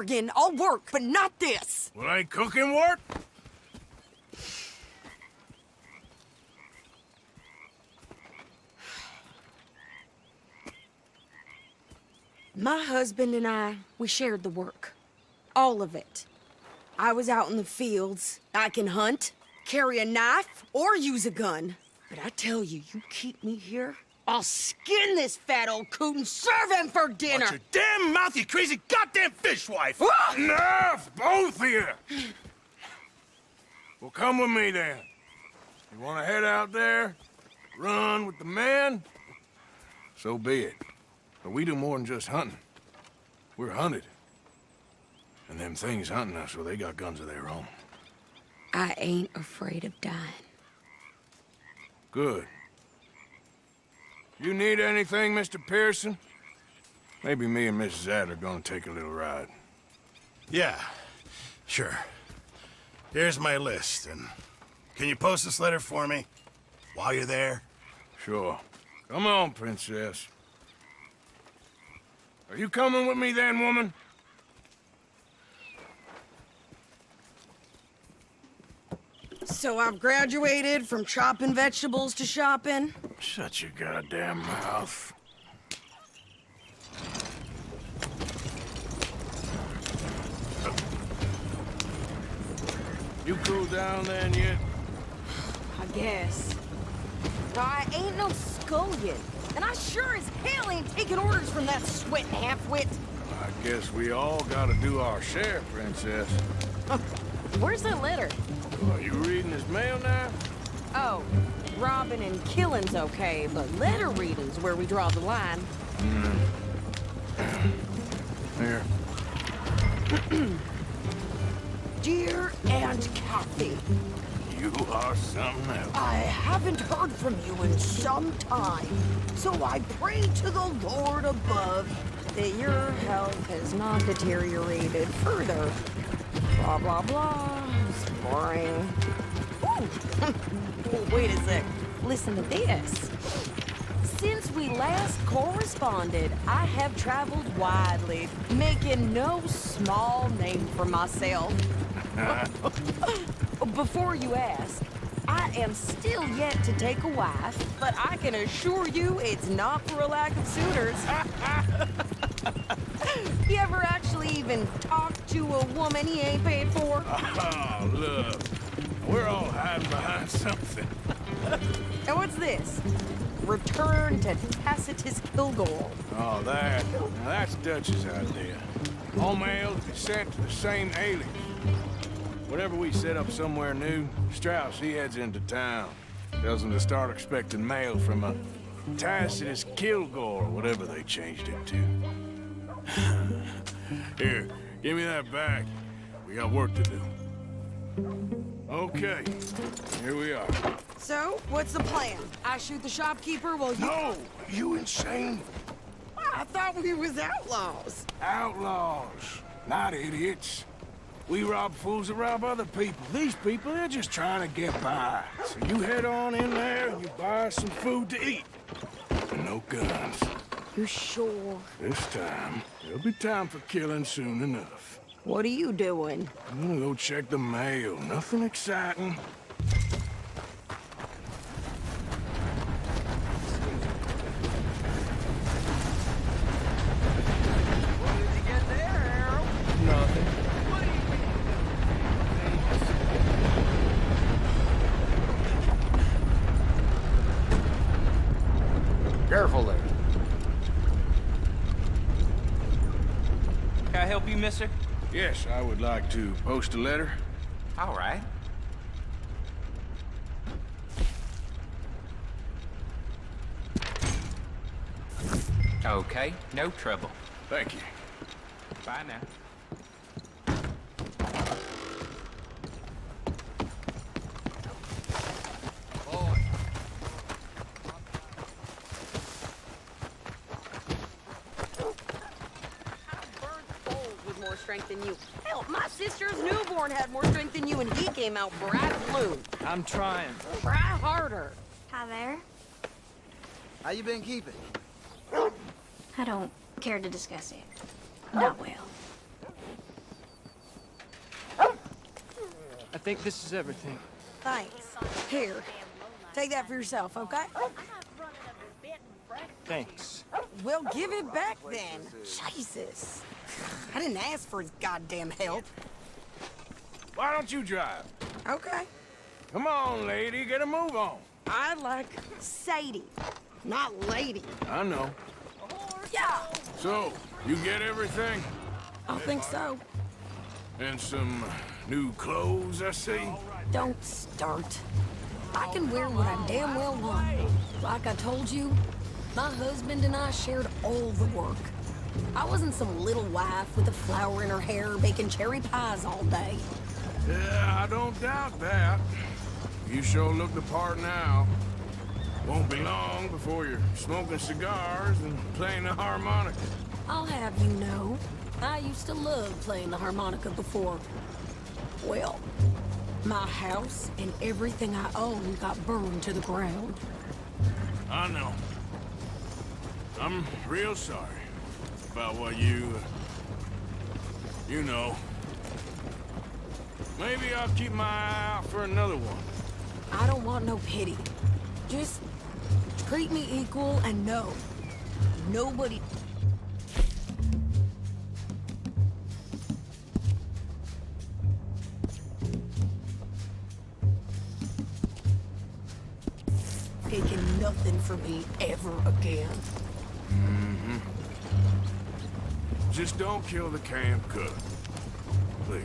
Again, I'll work, but not this. Well, ain't cooking work? My husband and I, we shared the work. All of it. I was out in the fields. I can hunt, carry a knife, or use a gun. But I tell you, you keep me here, I'll skin this fat old coot and serve him for dinner. Watch your damn mouth, you crazy goddamn fishwife! Ah! Enough, both of you! Well, come with me then. You want to head out there, run with the men? So be it. But we do more than just hunting. We're hunted. And them things hunting us, well, they got guns of their own. I ain't afraid of dying. Good. You need anything, Mr. Pearson? Maybe me and Mrs. Adler gonna take a little ride. Yeah, sure. Here's my list, and can you post this letter for me while you're there? Sure. Come on, Princess. Are you coming with me then, woman? So I've graduated from chopping vegetables to shopping. Shut your goddamn mouth. You cooled down then yet? I guess. I ain't no scullion, and I sure as hell ain't taking orders from that sweating half-wit. I guess we all gotta do our share, Princess. Where's that letter? Are you reading his mail now? Oh, robbing and killing's okay, but letter reading's where we draw the line. Here. Dear Aunt Kathy, You are something else. I haven't heard from you in some time, so I pray to the Lord above that your health has not deteriorated further. Blah, blah, blah. It's boring. Ooh. Wait a sec. Listen to this. Since we last corresponded, I have traveled widely, making no small name for myself. Before you ask, I am still yet to take a wife, but I can assure you it's not for a lack of suitors. You ever actually even talked to a woman he ain't paid for? Oh, look. We're all hiding behind something. And what's this? Return to Tacitus Kilgore. Oh, that. Now that's Dutch's idea. All mail is sent to the same alias. Whenever we set up somewhere new, Strauss, he heads into town. Tells them to start expecting mail from a Tacitus Kilgore, or whatever they changed it to. Here, give me that back. We got work to do. Okay, here we are. So, what's the plan? I shoot the shopkeeper while you... No! You insane? I thought we was outlaws. Outlaws, not idiots. We rob fools that rob other people. These people, they're just trying to get by. So you head on in there and you buy some food to eat. And no guns. You sure? This time, there'll be time for killing soon enough. What are you doing? I'm gonna go check the mail. Nothing exciting. What did you get there, Harold? Nothing. Careful there. Can I help you, mister? Yes, I would like to post a letter. All right. Okay, no trouble. Thank you. Bye now. More strength than you. Hell, my sister's newborn had more strength than you, and he came out bright blue. I'm trying. Try harder. Hi there. How you been keeping? I don't care to discuss it. Not well. I think this is everything. Thanks. Here, take that for yourself, okay? Thanks. Well, give it back then. Jesus. I didn't ask for his goddamn help. Why don't you drive? Okay. Come on, lady, get a move on. I like Sadie, not lady. I know. Yeah, So, you get everything? I think so. And some new clothes, I see? Don't start. I can wear what I damn well want. Like I told you, my husband and I shared all the work. I wasn't some little wife with a flower in her hair baking cherry pies all day. Yeah, I don't doubt that. You sure look the part now. Won't be long before you're smoking cigars and playing the harmonica. I'll have you know, I used to love playing the harmonica before. Well, my house and everything I own got burned to the ground. I know. I'm real sorry about what you know. Maybe I'll keep my eye out for another one. I don't want no pity. Just treat me equal and no. Nobody... taking nothing from me ever again. Just don't kill the camp cook. Please.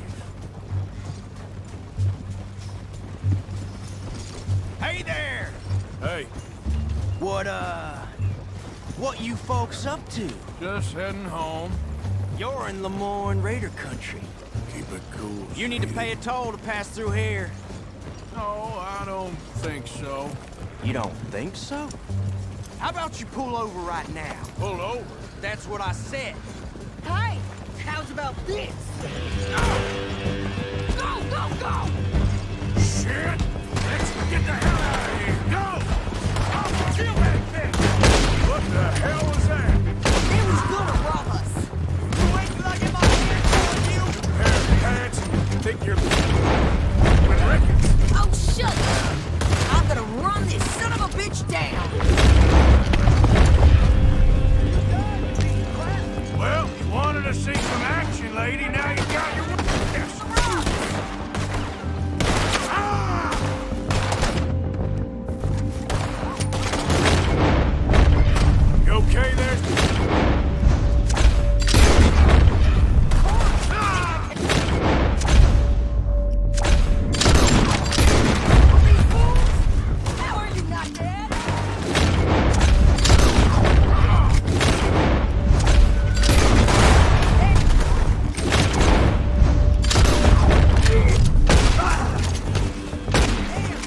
Hey there! Hey, What you folks up to? just heading home. You're in Lemoyne Raider country. Keep it cool. You need to pay a toll to pass through here. No, I don't think so. You don't think so? How about you pull over right now? Pull over. That's what I said. Hey, how's about this? Go, go, go! Shit! Let's get the hell out of here! Go! Oh, kill that bitch! What the hell was that? They was gonna rob us. You ain't till I get my hands on you! Pair of pants? Think you're... with records? Oh, shut up! I'm gonna run this son of a bitch down! Well, you wanted to see some action, lady. Now you got your... Yes. Ah! You okay there? Ah! How are you not dead?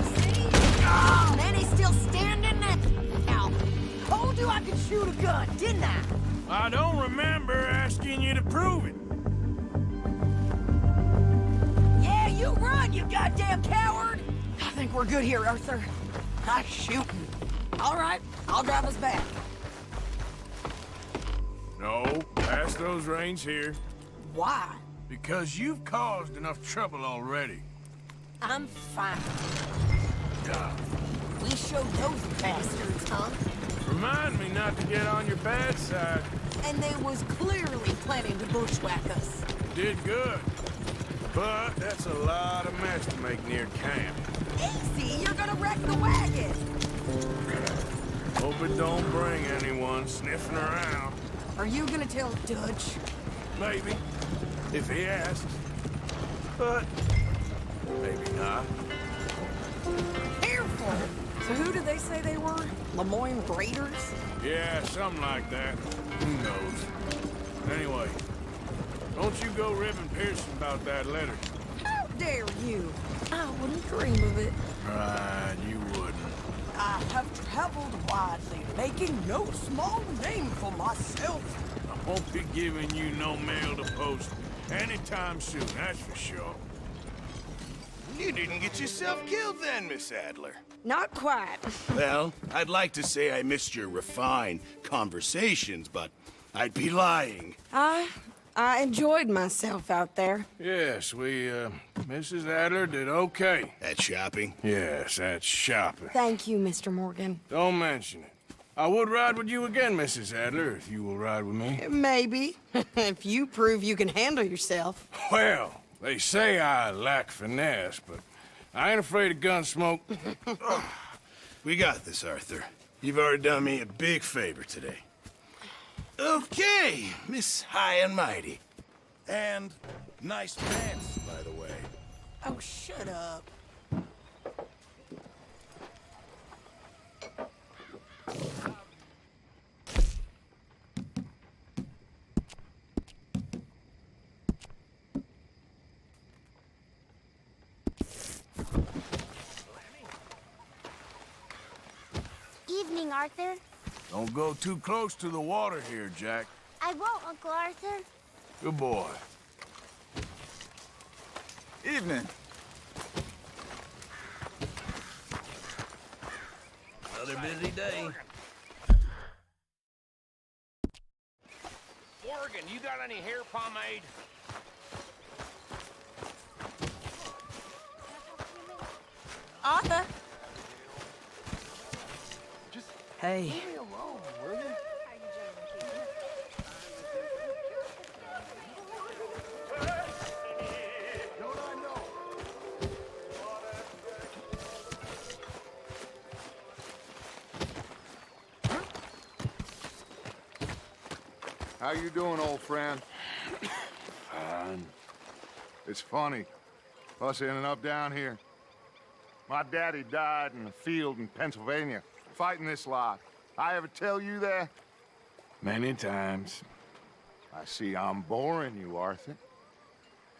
Oh, man, he's still standing there. Now, told you I could shoot a gun, didn't I? I don't remember asking you to prove it. Yeah, you run, you goddamn coward! I think we're good here, Arthur. Nice shooting. All right, I'll drive us back. No, pass those reins here. Why? Because you've caused enough trouble already. I'm fine. We showed those bastards, huh? Remind me not to get on your bad side. And they was clearly planning to bushwhack us. Did good. But that's a lot of mess to make near camp. Easy, you're gonna wreck the wagon. Hope it don't bring anyone sniffing around. Are you gonna tell Dutch? Maybe, if he asks. But maybe not. Careful! So who did they say they were? Lemoyne Raiders? Yeah, something like that. Who knows? Anyway, don't you go ribbing Pearson about that letter. How dare you? I wouldn't dream of it. Right, you wouldn't. I have traveled widely, making no small name for myself. I won't be giving you no mail to post anytime soon, that's for sure. You didn't get yourself killed then, Miss Adler. Not quite. Well, I'd like to say I missed your refined conversations, but I'd be lying. I enjoyed myself out there. Yes, we Mrs. Adler did okay. At shopping? Yes, that's shopping. Thank you, Mr. Morgan. Don't mention it. I would ride with you again, Mrs. Adler, if you will ride with me. Maybe. If you prove you can handle yourself. Well, they say I lack finesse, but I ain't afraid of gun smoke. We got this, Arthur. You've already done me a big favor today. Okay, Miss High and Mighty. And nice pants, by the way. Oh, shut up. Evening, Arthur. Don't go too close to the water here, Jack. I won't, Uncle Arthur. Good boy. Evening. Another busy day. Morgan, you got any hair pomade? Arthur. Hey. How you doing, old friend? Fine. It's funny, us ending up down here. My daddy died in a field in Pennsylvania, fighting this lot. I ever tell you that? Many times. I see I'm boring you, Arthur.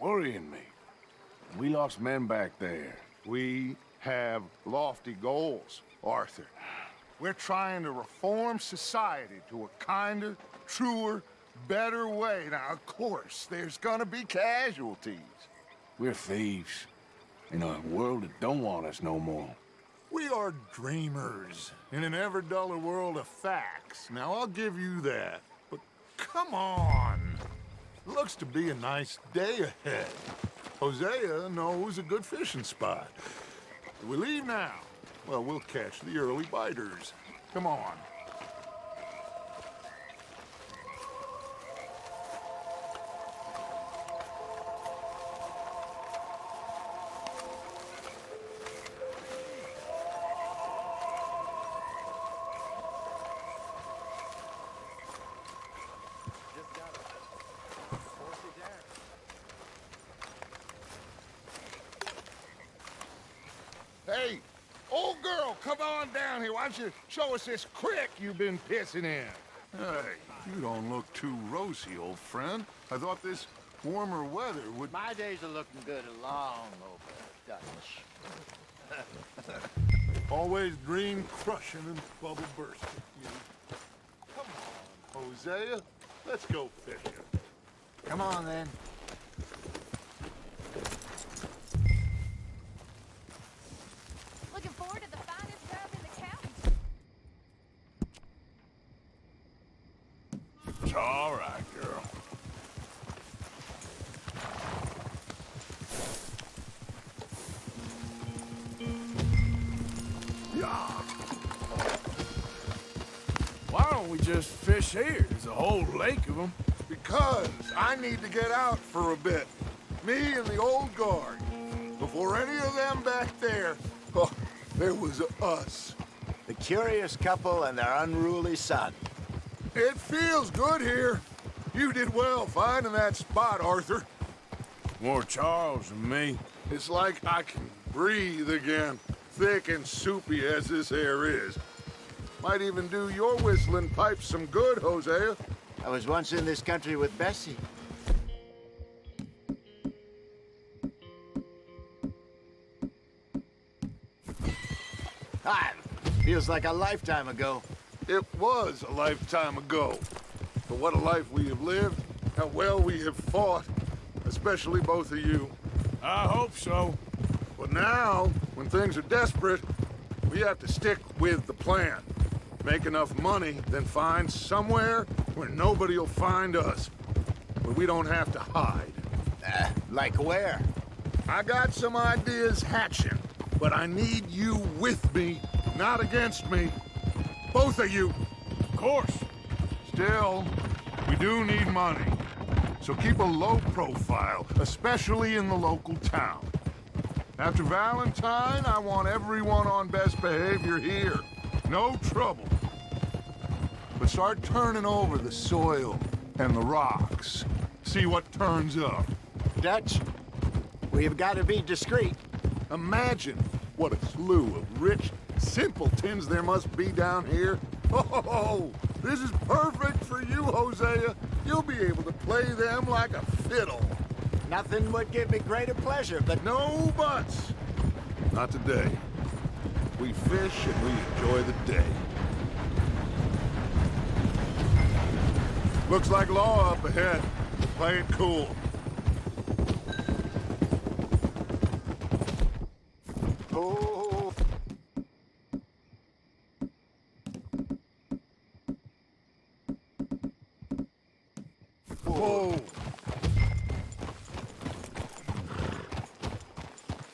Worrying me. We lost men back there. We have lofty goals, Arthur. We're trying to reform society to a kinder, truer, better way. Now, of course, there's gonna be casualties. We're thieves. In a world that don't want us no more. We are dreamers in an ever duller world of facts. Now, I'll give you that. But come on. Looks to be a nice day ahead. Hosea knows a good fishing spot. Do we leave now? Well, we'll catch the early biters. Come on. Hey, old girl, come on down here. Why don't you show us this creek you've been pissing in? Hey, you don't look too rosy, old friend. I thought this warmer weather would... My days are looking good along over Dutch. Always dream crushing and bubble bursting. Come on, Hosea. Let's go fishing. Come on, then. Looking forward to the finest job in the county. It's all right, girl. Why don't we just fish here? There's a whole lake of them. Because I need to get out for a bit. Me and the old guard. Before any of them back there, oh, there was us. The curious couple and their unruly son. It feels good here. You did well finding that spot, Arthur. More Charles than me. It's like I can breathe again, thick and soupy as this air is. Might even do your whistling pipes some good, Hosea. I was once in this country with Bessie. Ah, feels like a lifetime ago. It was a lifetime ago. But what a life we have lived, how well we have fought, especially both of you. I hope so. But now, when things are desperate, we have to stick with the plan. Make enough money, then find somewhere where nobody will find us. Where we don't have to hide. Like where? I got some ideas hatching, but I need you with me, not against me. Both of you. Of course. Still, we do need money. So keep a low profile, especially in the local town. After Valentine, I want everyone on best behavior here. No trouble. But start turning over the soil and the rocks. See what turns up. Dutch, we've got to be discreet. Imagine what a slew of rich simpletons there must be down here. Oh, this is perfect for you, Hosea. You'll be able to play them like a fiddle. Nothing would give me greater pleasure, but No buts. Not today. We fish and we enjoy the day. Looks like law up ahead. Play it cool. oh, Whoa.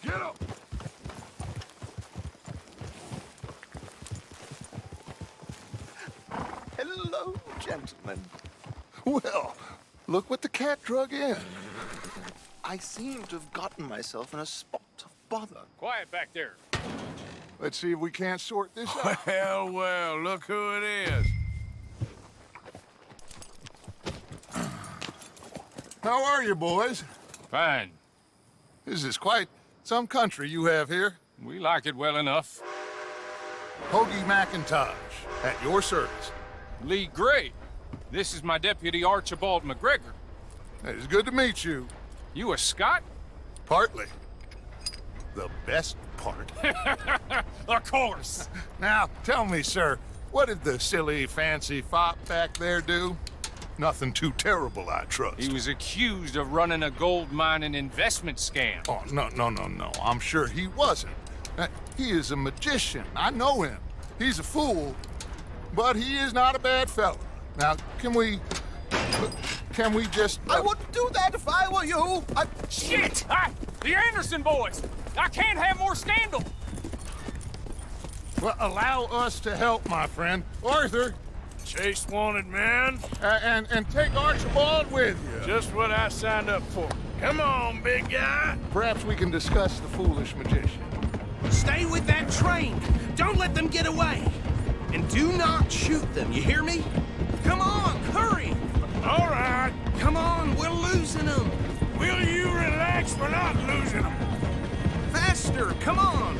Get up. hello, gentlemen. Well, look what the cat drug in. I seem to have gotten myself in a spot of bother. Quiet back there. Let's see if we can't sort this out. Well, well, look who it is. How are you, boys? Fine. This is quite some country you have here. We like it well enough. Hoagie McIntosh, at your service. Lee Gray. This is my deputy Archibald McGregor. It is good to meet you. You a Scot? Partly. The best part. Of course. Now, tell me, sir, what did the silly, fancy fop back there do? Nothing too terrible, I trust. He was accused of running a gold mining investment scam. Oh, no. I'm sure he wasn't. He is a magician. I know him. He's a fool, but he is not a bad fellow. Now, can we just... I wouldn't do that if I were you. Shit! The Anderson boys! I can't have more scandal! Well, allow us to help, my friend. Arthur, Chase wanted man. and take Archibald with you. Just what I signed up for. Come on, big guy. Perhaps we can discuss the foolish magician. Stay with that train. Don't let them get away. And do not shoot them, you hear me? Come on, hurry! All right. Come on, we're losing them. Will you relax? We're not losing them. Faster, come on.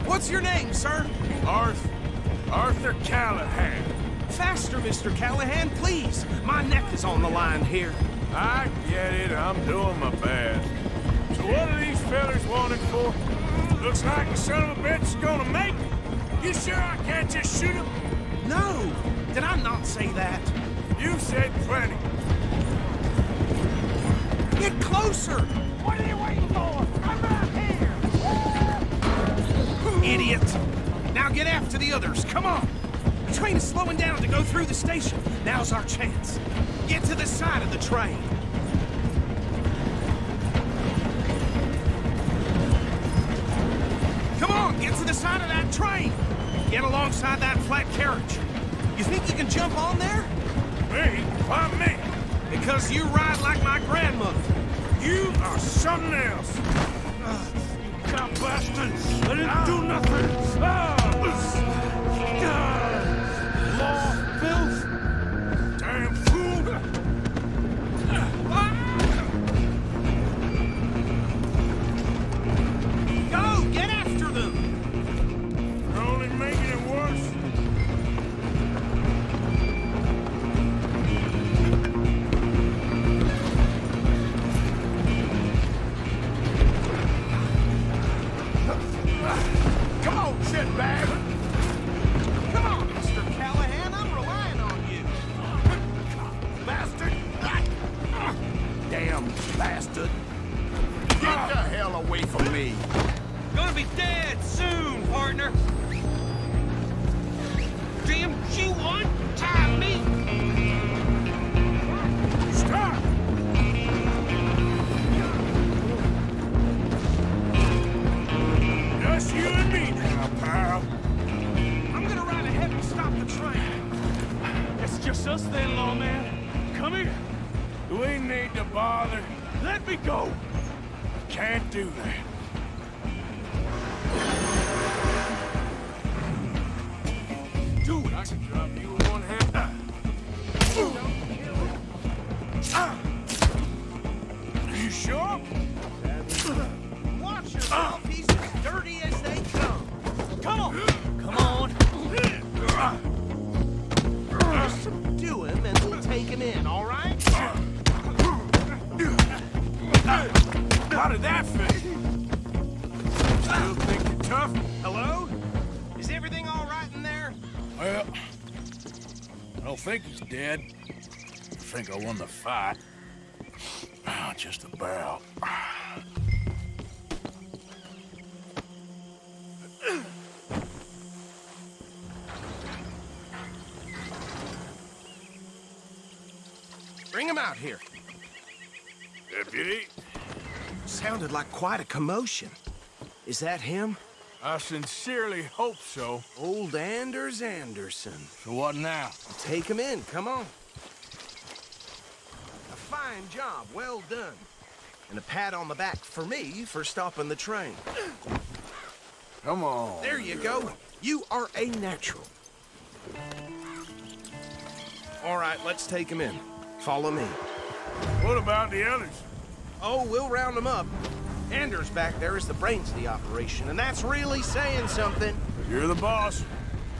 What's your name, sir? Arthur Callahan. Faster, Mr. Callahan, please. My neck is on the line here. I get it. I'm doing my best. So what are these fellers wanted for? Looks like the son of a bitch is gonna make it. You sure I can't just shoot him? No, did I not say that? You said plenty. Get closer! What are you waiting for? Come back here! Idiot! Now get after the others, come on! The train is slowing down to go through the station. Now's our chance. Get to the side of the train. Come on, get to the side of that train! Get alongside that flat carriage. You think you can jump on there? Me? Why me? Because you ride like my grandmother. You are something else. You dumb bastard. I didn't do nothing. Law, filth. Damn fool. Go, get after them. You're only making it worse. Come on, shitbag! Come on, Mr. Callahan, I'm relying on you. Bastard! Damn bastard! Get the hell away from me! Gonna be dead soon, partner! Damn G1! Time me! Stop! Just then, lawman. Come here. Do we need to bother? Let me go. Can't do that. Do it. I can drop you with one hand. You sure? Watch yourself. He's as dirty as they come. Come on. Come on. Just subdue him and we'll take him in, all right? How did that fit? Still think you're tough? Hello? Is everything all right in there? Well, I don't think he's dead. I think I won the fight. Just about. Bring him out here. Deputy, Sounded like quite a commotion. Is that him? I sincerely hope so. Old Anders Anderson. So what now? Take him in, come on. A fine job, well done. And a pat on the back for me for stopping the train. Come on. There you go. You are a natural. All right, let's take him in. Follow me. What about the others? Oh, we'll round them up. Anders back there is the brains of the operation, and that's really saying something. You're the boss.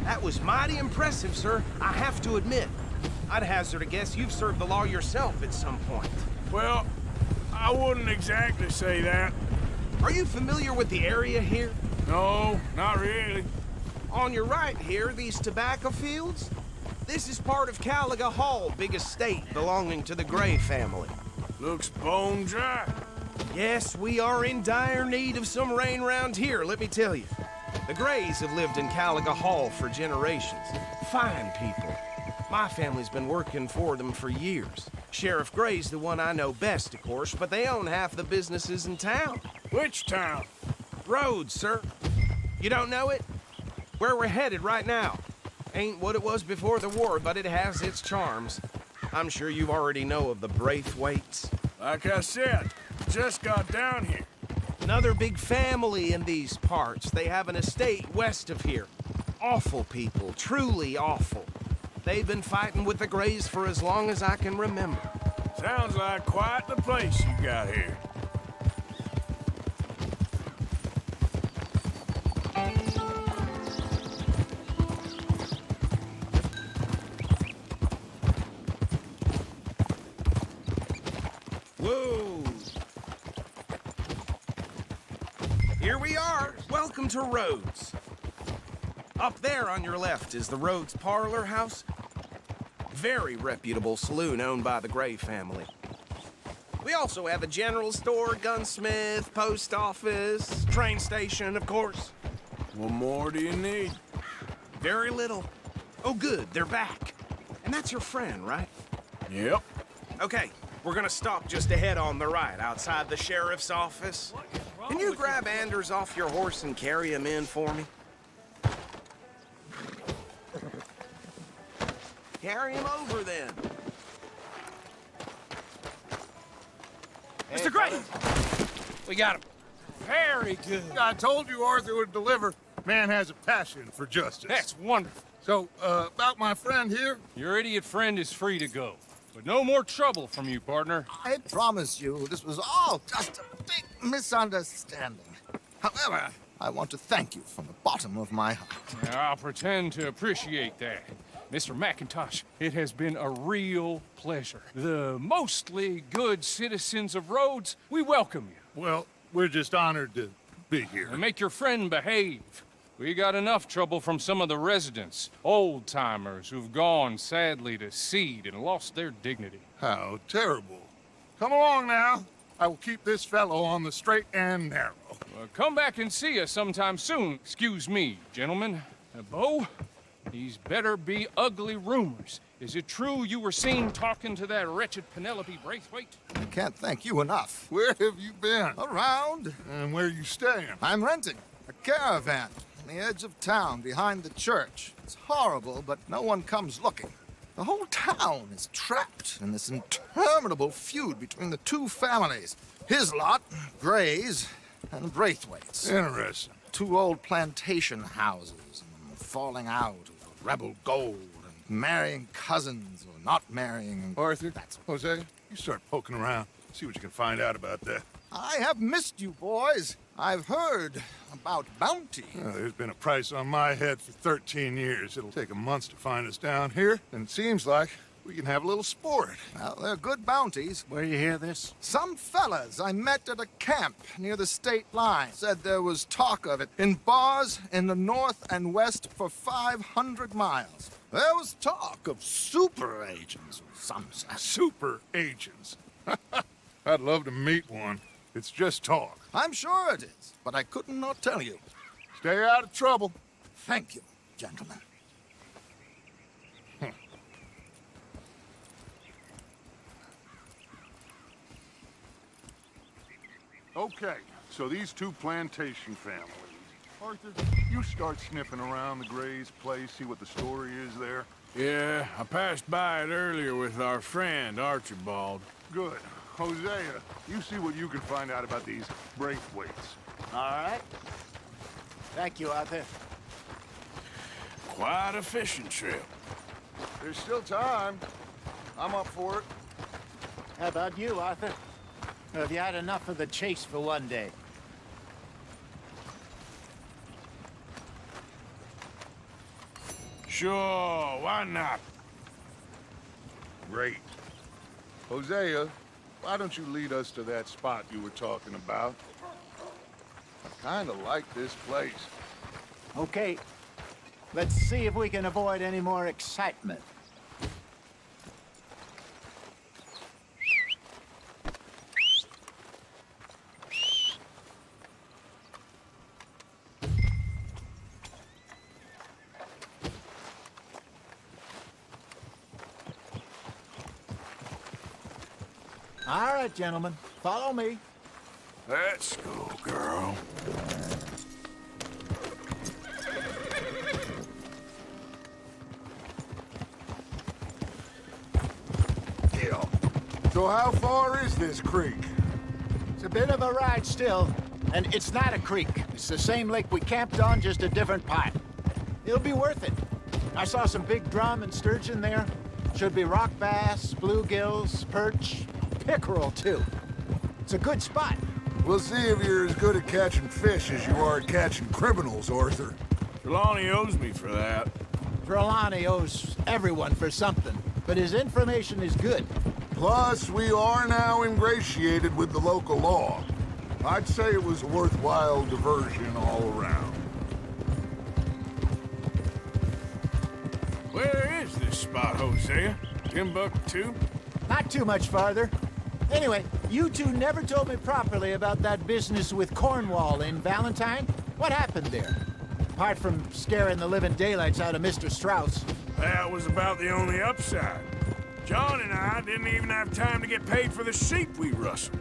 That was mighty impressive, sir. I have to admit. I'd hazard a guess you've served the law yourself at some point. Well, I wouldn't exactly say that. Are you familiar with the area here? No, not really. On your right here, these tobacco fields? This is part of Caliga Hall, big estate belonging to the Gray family. Looks bone dry. Yes, we are in dire need of some rain round here, let me tell you. The Grays have lived in Caliga Hall for generations. Fine people. My family's been working for them for years. Sheriff Gray's the one I know best, of course, but they own half the businesses in town. Which town? Rhodes, sir. You don't know it? Where we're headed right now. Ain't what it was before the war, but it has its charms. I'm sure you already know of the Braithwaites. Like I said, just got down here. Another big family in these parts. They have an estate west of here. Awful people, truly awful. They've been fighting with the Grays for as long as I can remember. Sounds like quite the place you got here. Whoa! Here we are. Welcome to Rhodes. Up there on your left is the Rhodes Parlor House. Very reputable saloon owned by the Gray family. We also have a general store, gunsmith, post office, train station, of course. What more do you need? Very little. Oh, good, they're back. And that's your friend, right? Yep. Okay, we're gonna stop just ahead on the right, outside the sheriff's office. Can you grab Anders off your horse and carry him in for me? Carry him over, then. Mr. Gray! We got him. Very good. I told you Arthur would deliver. Man has a passion for justice. That's wonderful. So, about my friend here? Your idiot friend is free to go. But no more trouble from you, partner. I promise you, this was all just a big misunderstanding. However, I want to thank you from the bottom of my heart. Now, I'll pretend to appreciate that. Mr. McIntosh, it has been a real pleasure. The mostly good citizens of Rhodes, we welcome you. Well, we're just honored to be here. And make your friend behave. We got enough trouble from some of the residents, old-timers who've gone, sadly, to seed and lost their dignity. How terrible. Come along now. I will keep this fellow on the straight and narrow. Come back and see us sometime soon. Excuse me, gentlemen. Bo, these better be ugly rumors. Is it true you were seen talking to that wretched Penelope Braithwaite? I can't thank you enough. Where have you been? Around. And where are you staying? I'm renting a caravan on the edge of town behind the church. It's horrible, but no one comes looking. The whole town is trapped in this interminable feud between the two families. His lot, Gray's, and Braithwaite's. Interesting. Two old plantation houses, and falling out over rebel gold, and marrying cousins or not marrying. Arthur, Jose, you start poking around. See what you can find out about that. I have missed you, boys. I've heard about bounty. Well, there's been a price on my head for 13 years. It'll take 'em months to find us down here, and it seems like we can have a little sport. Well, they're good bounties. Where you hear this? Some fellas I met at a camp near the state line said there was talk of it in bars in the north and west for 500 miles. There was talk of super agents of some sort. Super agents. I'd love to meet one. It's just talk. I'm sure it is, but I couldn't not tell you. Stay out of trouble. Thank you, gentlemen. Okay, so these two plantation families. Arthur, you start sniffing around the Gray's place, see what the story is there. Yeah, I passed by it earlier with our friend, Archibald. Good. Hosea, you see what you can find out about these Braithwaites. All right. Thank you, Arthur. Quite a fishing trip. There's still time. I'm up for it. How about you, Arthur? Or have you had enough of the chase for one day? Sure, why not? Great. Hosea, why don't you lead us to that spot you were talking about? I kind of like this place. Okay. Let's see if we can avoid any more excitement. All right, gentlemen, follow me. Let's go, girl. Deal. So how far is this creek? It's a bit of a ride still, and it's not a creek. It's the same lake we camped on, just a different part. It'll be worth it. I saw some big drum and sturgeon there. Should be rock bass, bluegills, perch, pickerel, too. It's a good spot. We'll see if you're as good at catching fish as you are at catching criminals, Arthur. Trelawney owes me for that. Trelawney owes everyone for something, but his information is good. Plus, we are now ingratiated with the local law. I'd say it was a worthwhile diversion all around. Where is this spot, Hosea? Timbuktu? Not too much farther. Anyway, you two never told me properly about that business with Cornwall in Valentine. What happened there? Apart from scaring the living daylights out of Mr. Strauss. That was about the only upside. John and I didn't even have time to get paid for the sheep we rustled.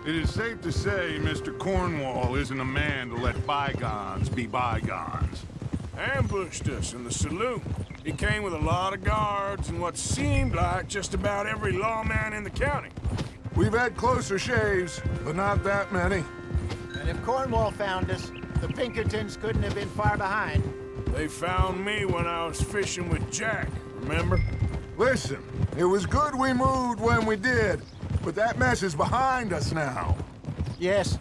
It is safe to say Mr. Cornwall isn't a man to let bygones be bygones. Ambushed us in the saloon. He came with a lot of guards and what seemed like just about every lawman in the county. We've had closer shaves, but not that many. And if Cornwall found us, the Pinkertons couldn't have been far behind. They found me when I was fishing with Jack, remember? Listen, it was good we moved when we did, but that mess is behind us now. Yes.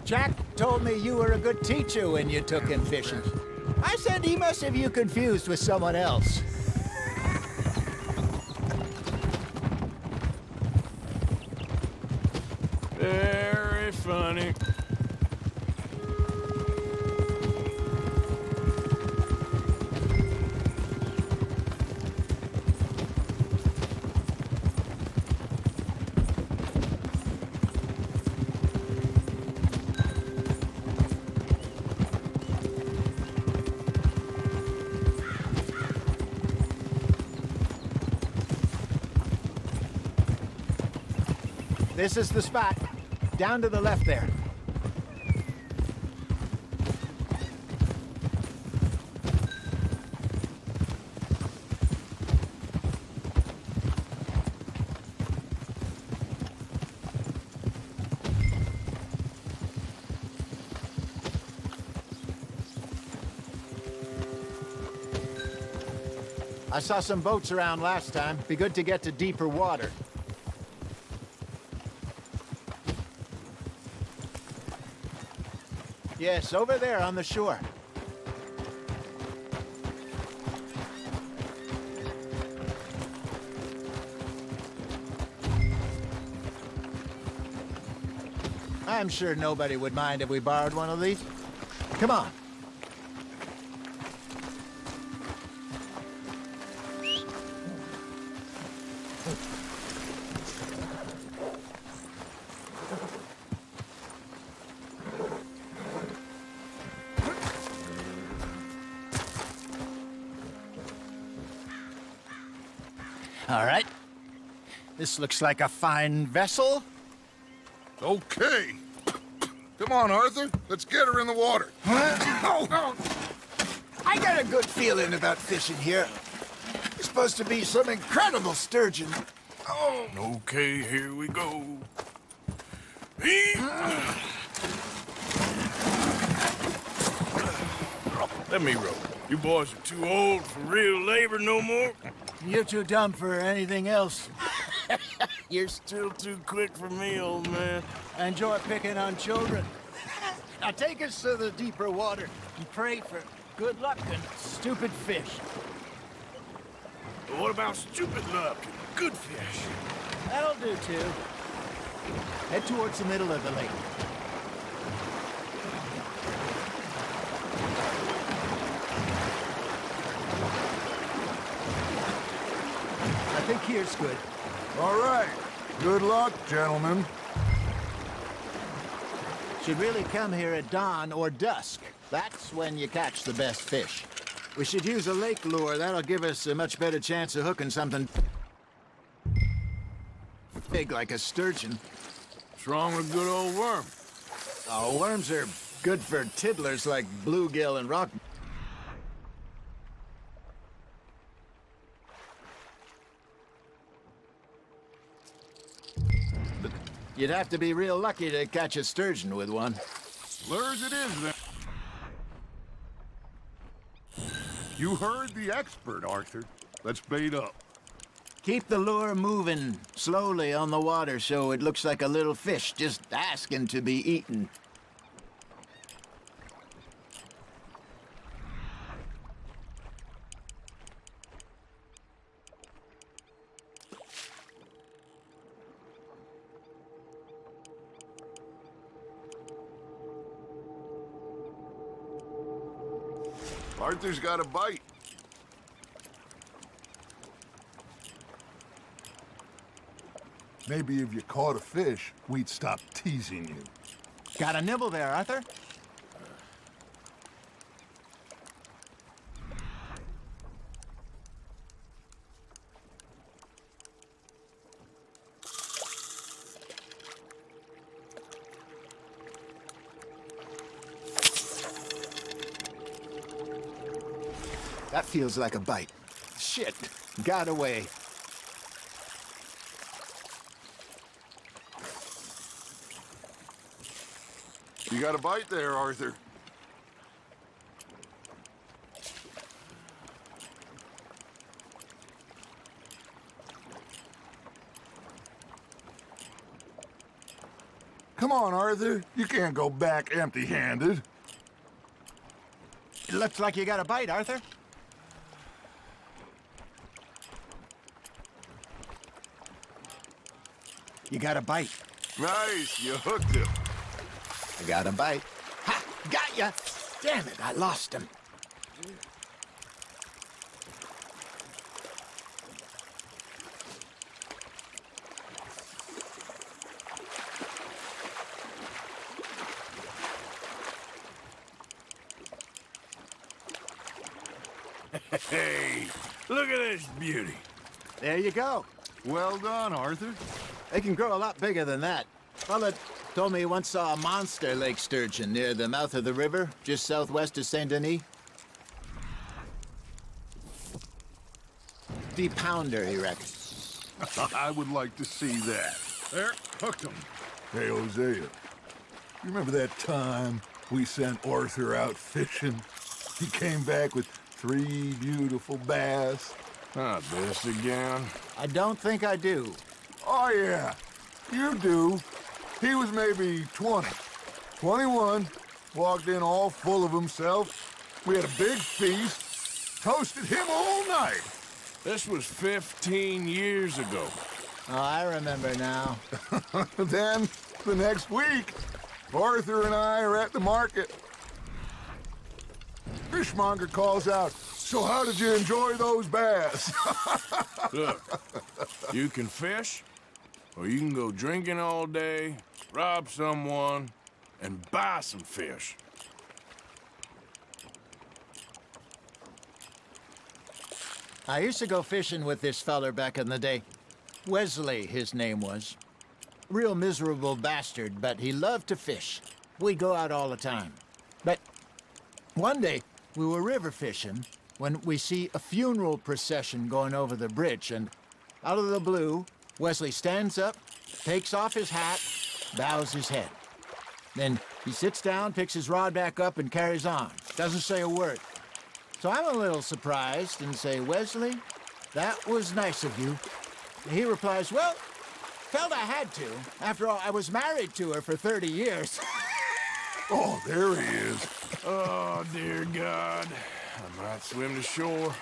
Jack told me you were a good teacher when you took him fishing. I said he must have you confused with someone else. Very funny. This is the spot. Down to the left there. I saw some boats around last time. Be good to get to deeper water. Yes, over there on the shore. I'm sure nobody would mind if we borrowed one of these. Come on. All right. This looks like a fine vessel. Okay. Come on, Arthur. Let's get her in the water. I got a good feeling about fishing here. It's supposed to be some incredible sturgeon. Oh, okay, here we go. Let me row. You boys are too old for real labor no more. You're too dumb for anything else. You're still too quick for me, old man. I enjoy picking on children. Now take us to the deeper water and pray for good luck and stupid fish. But what about stupid luck and good fish? That'll do, too. Head towards the middle of the lake. I think here's good. All right. Good luck, gentlemen. Should really come here at dawn or dusk. That's when you catch the best fish. We should use a lake lure. That'll give us a much better chance of hooking something big like a sturgeon. What's wrong with a good old worm? Oh, worms are good for tiddlers like bluegill and rock. But you'd have to be real lucky to catch a sturgeon with one. Lures it is, then. You heard the expert, Arthur. Let's bait up. Keep the lure moving slowly on the water so it looks like a little fish just asking to be eaten. Arthur's got a bite. Maybe if you caught a fish, we'd stop teasing you. Got a nibble there, Arthur? That feels like a bite. Shit, got away. You got a bite there, Arthur. Come on, Arthur. You can't go back empty-handed. It looks like you got a bite, Arthur. You got a bite. Nice, you hooked him. I got a bite. Ha! Got ya! Damn it, I lost him. Hey, look at this beauty. There you go. Well done, Arthur. They can grow a lot bigger than that. Fella told me he once saw a monster lake sturgeon near the mouth of the river, just southwest of Saint Denis. Deep pounder, he reckons. I would like to see that. There, hooked him. Hey, Hosea. You remember that time we sent Arthur out fishing? He came back with 3 beautiful bass. Not this again. I don't think I do. Oh, yeah. You do. He was maybe 20. 21. Walked in all full of himself. We had a big feast. Toasted him all night. This was 15 years ago. Oh, I remember now. Then, the next week, Arthur and I are at the market. Fishmonger calls out, "So how did you enjoy those bass?" Look, you can fish, or you can go drinking all day, rob someone, and buy some fish. I used to go fishing with this feller back in the day. Wesley, his name was. Real miserable bastard, but he loved to fish. We'd go out all the time. But one day, we were river fishing when we see a funeral procession going over the bridge, and out of the blue, Wesley stands up, takes off his hat, bows his head. Then he sits down, picks his rod back up, and carries on. Doesn't say a word. So I'm a little surprised and say, "Wesley, that was nice of you." He replies, "Well, felt I had to. After all, I was married to her for 30 years. Oh, there he is. Oh, dear God. I might swim to shore.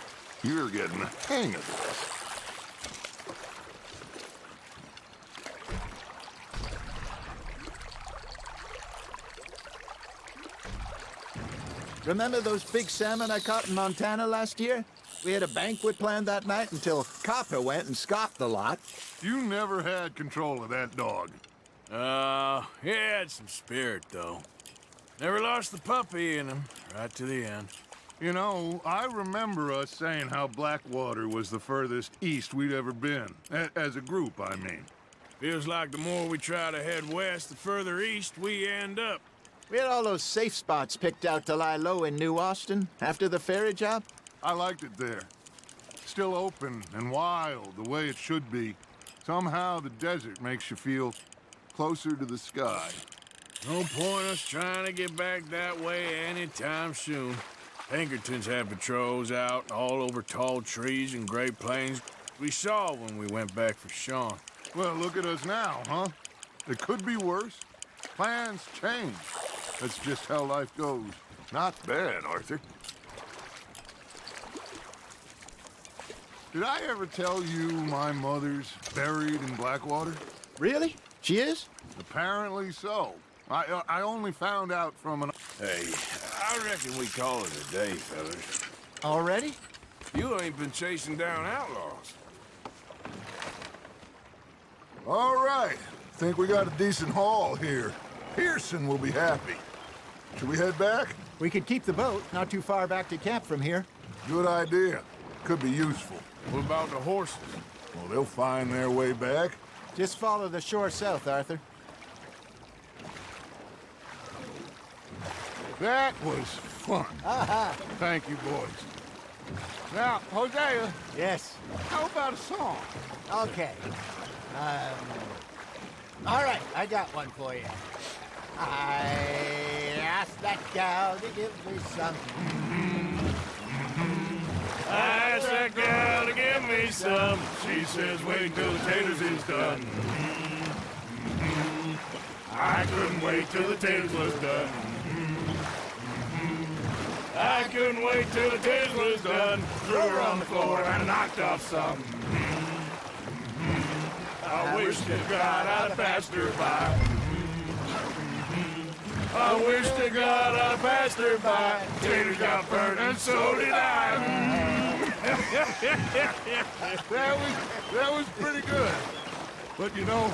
You're getting the hang of this. Remember those big salmon I caught in Montana last year? We had a banquet planned that night until Copper went and scoffed the lot. You never had control of that dog. He had some spirit, though. Never lost the puppy in him, right to the end. You know, I remember us saying how Blackwater was the furthest east we'd ever been. As a group, I mean. Feels like the more we try to head west, the further east we end up. We had all those safe spots picked out to lie low in New Austin after the ferry job. I liked it there. Still open and wild, the way it should be. Somehow the desert makes you feel closer to the sky. No point us trying to get back that way anytime soon. Pinkertons had patrols out all over tall trees and Great Plains. We saw when we went back for Sean. Well, look at us now, huh? It could be worse. Plans change. That's just how life goes. Not bad, Arthur. Did I ever tell you my mother's buried in Blackwater? Really? She is? Apparently so. I only found out from an... Hey, I reckon we call it a day, fellas. Already? You ain't been chasing down outlaws. All right. Think we got a decent haul here. Pearson will be happy. Should we head back? We could keep the boat not too far back to camp from here. Good idea. Could be useful. What about the horses? Well, they'll find their way back. Just follow the shore south, Arthur. That was fun. Thank you, boys. Now, Hosea, Yes. how about a song? Okay. All right, I got one for you. I asked that gal to give me some. I asked that girl to give me some. She says, wait till the taters is done. I couldn't wait till the taters was done. I couldn't wait till the taters was done. Threw her on the floor and knocked off some. I wish to God I'd have passed her by. I wish to God I'd have passed her by. Taters got burnt and so did I. That was pretty good. But you know,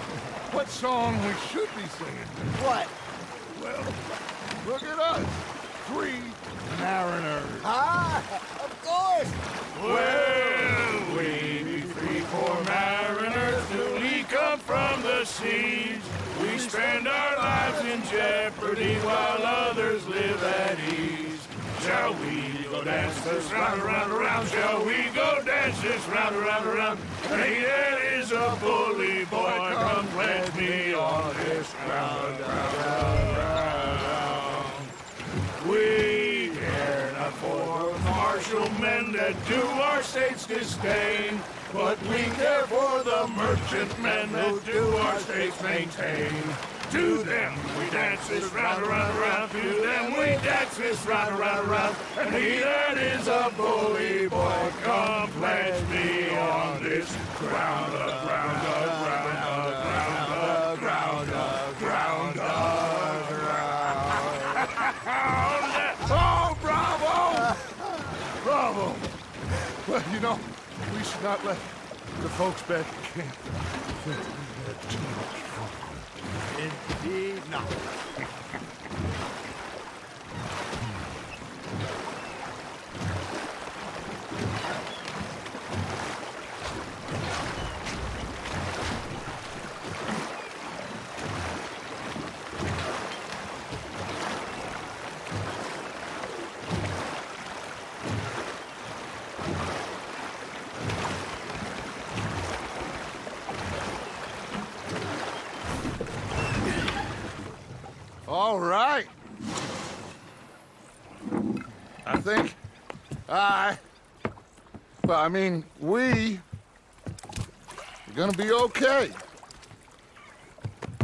what song we should be singing? What? Well, look at us. 3 mariners. Of course. Well, we be 3 poor mariners newly come from the seas. We spend our lives in jeopardy while others live at ease. Shall we go dance this round, around, around? Shall we go dance this round, around, around? Hey, that is a bully boy. Come pledge me on this round, round, round, round. We care not for martial men that do our state's disdain. But we care for the merchantmen that do our states maintain. To them we dance this round, around, around. To them we dance this round, around, around. And he that is a bully boy, come pledge me on this ground, ground, ground, ground, ground, ground, ground. Oh, bravo! Bravo! Well, you know, we should not let the folks back at camp think we had too much fun. Indeed not. All right. I think we are gonna be okay.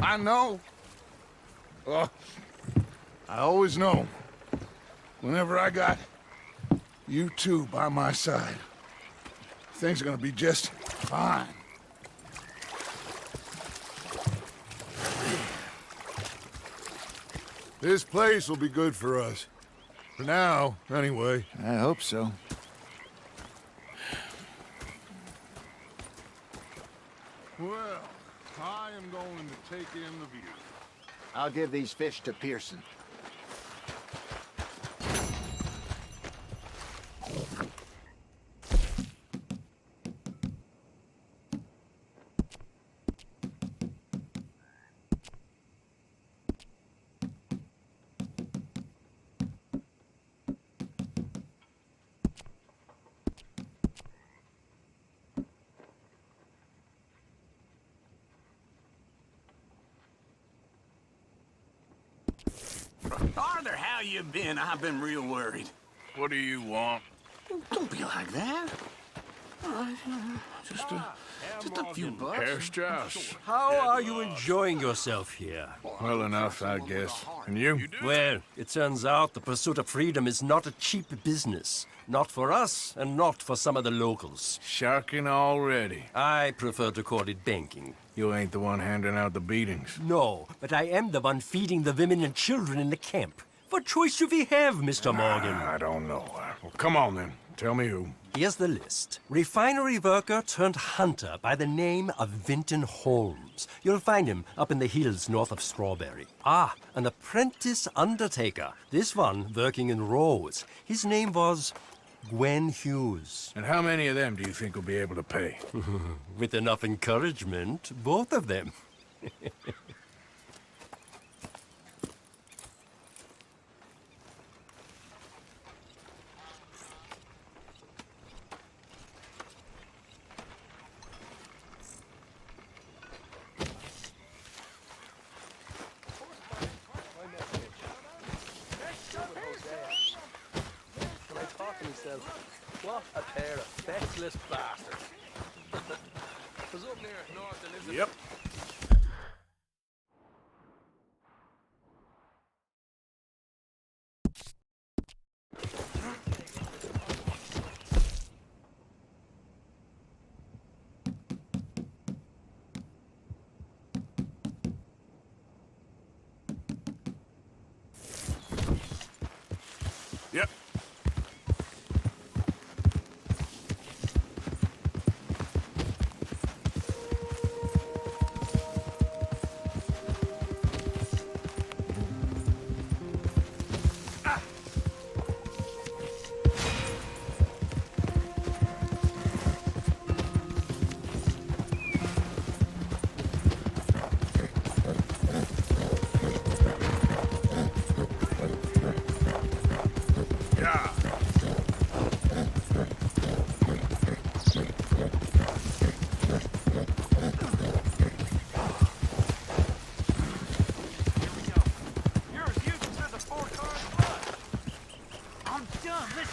I know. I always know. Whenever I got you two by my side, things are gonna be just fine. This place will be good for us. For now, anyway. I hope so. Well, I am going to take in the view. I'll give these fish to Pearson. Arthur, how you been? I've been real worried. What do you want? Don't be like that. Just a few bucks. Herr Strauss. How are you enjoying yourself here? Well enough, I guess. And you? Well, it turns out the pursuit of freedom is not a cheap business. Not for us, and not for some of the locals. Sharking already. I prefer to call it banking. You ain't the one handing out the beatings. No, but I am the one feeding the women and children in the camp. What choice do we have, Mr. Morgan? I don't know. Well, come on then. Tell me who. Here's the list. Refinery worker turned hunter by the name of Vinton Holmes. You'll find him up in the hills north of Strawberry. Ah, an apprentice undertaker. This one working in Rhodes. His name was Gwen Hughes. And how many of them do you think will be able to pay? With enough encouragement, both of them. What a pair of feckless bastards. Was up near North Elizabeth. Yep. Yep.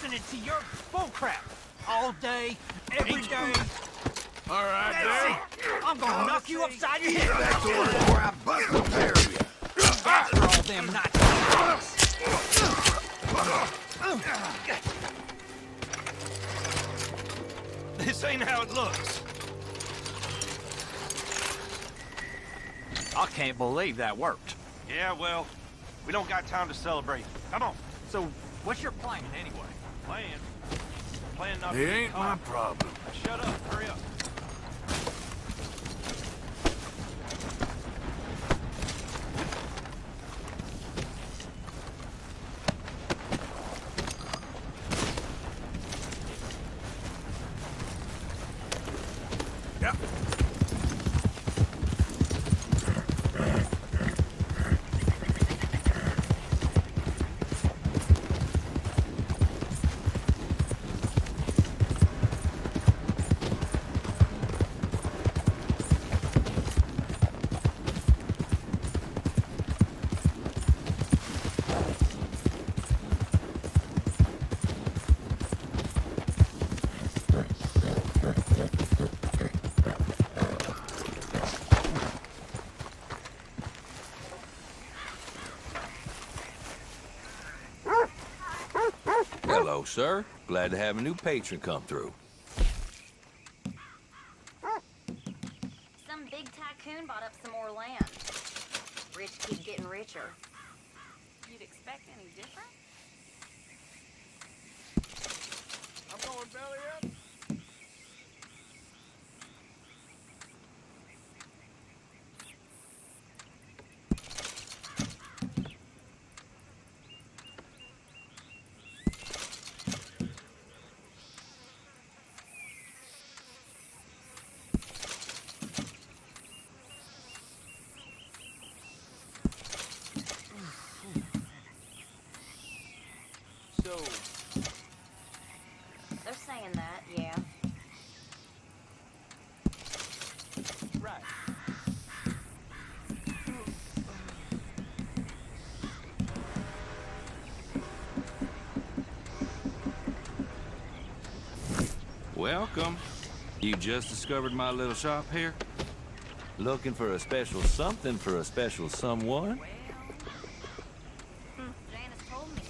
listening to your bullcrap all day, every day. All right, That's there. it. I'm gonna knock you upside your head. Back to work before I bust the pair of you. After all them nights. This ain't how it looks. I can't believe that worked. Yeah, well, we don't got time to celebrate. Come on. So, what's your plan anyway? Plan not It to be ain't my caught. problem. Shut up. Hurry up. Yep. Hello, sir. Glad to have a new patron come through. Some big tycoon bought up some more land. Rich keep getting richer. You'd expect any different? I'm going belly up. So, They're saying that, yeah. right. Welcome. You just discovered my little shop here? Looking for a special something for a special someone? Janice told me.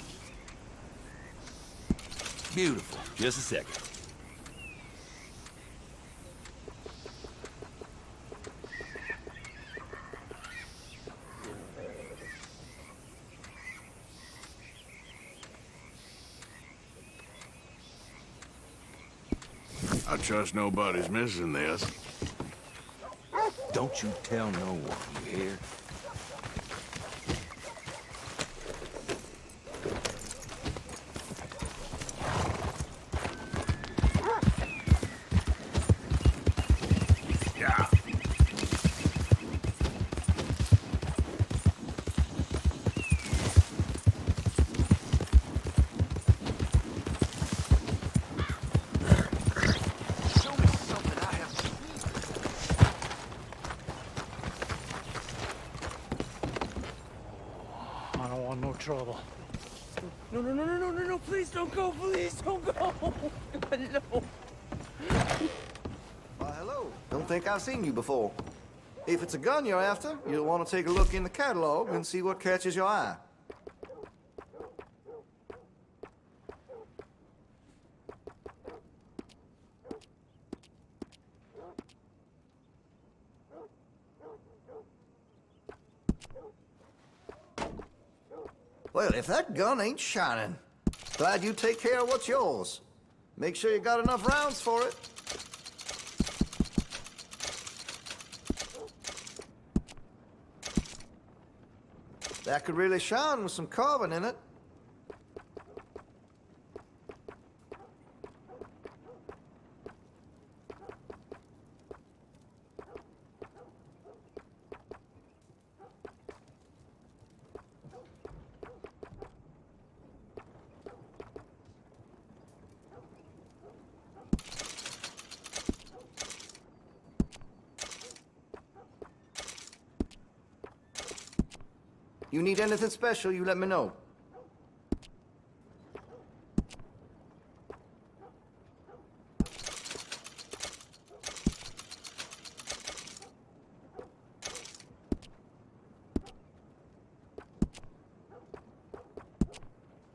Beautiful. Just a second. I trust nobody's missing this. Don't you tell no one, you hear? Yeah. Show me something I have to I don't want no trouble. No, please don't go, please don't go. No. Why, hello. Don't think I've seen you before. If it's a gun you're after, you'll want to take a look in the catalog and see what catches your eye. Well, if that gun ain't shining, glad you take care of what's yours. Make sure you got enough rounds for it. That could really shine with some carbon in it. You need anything special, you let me know.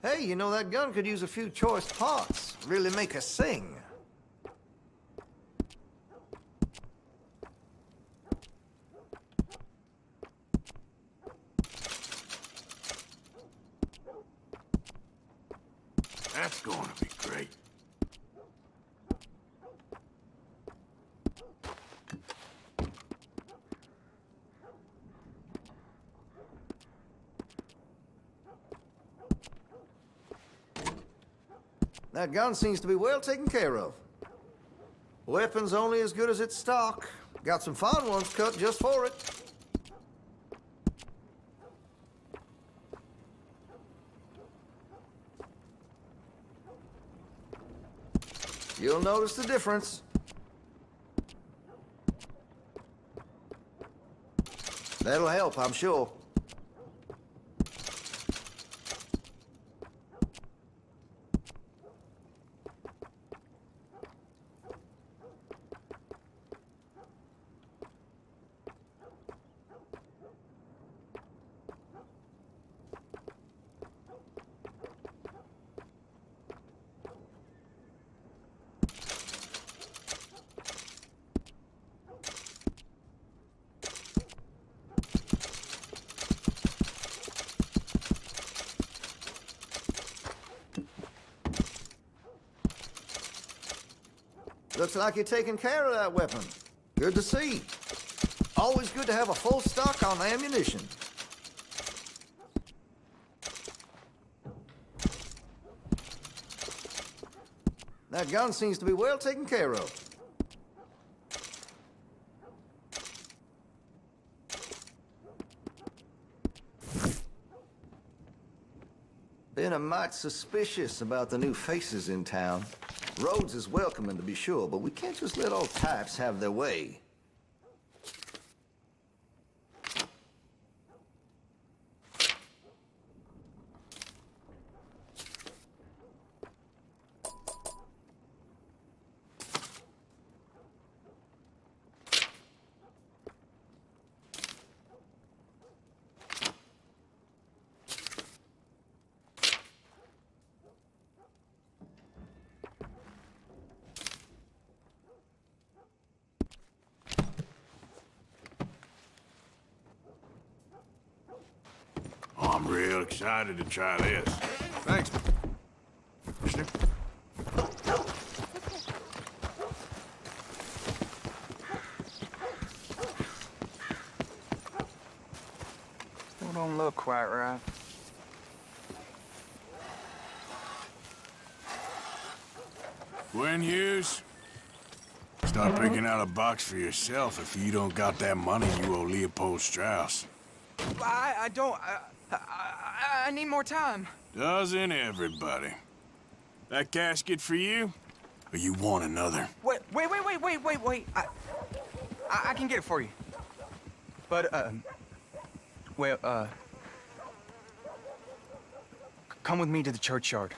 Hey, you know, that gun could use a few choice parts. Really make us sing. That's going to be great. That gun seems to be well taken care of. Weapon's only as good as its stock. Got some fine ones cut just for it. You'll notice the difference. That'll help, I'm sure. Looks like you're taking care of that weapon. Good to see. Always good to have a full stock on ammunition. That gun seems to be well taken care of. Been a mite suspicious about the new faces in town. Rhodes is welcoming, to be sure, but we can't just let all types have their way. I'm real excited to try this. Thanks, mister. Still don't look quite right. Gwen Hughes, start picking out a box for yourself if you don't got that money you owe Leopold Strauss. I don't... I need more time. Doesn't everybody? That casket for you? Or you want another? Wait. I can get it for you. But, come with me to the churchyard.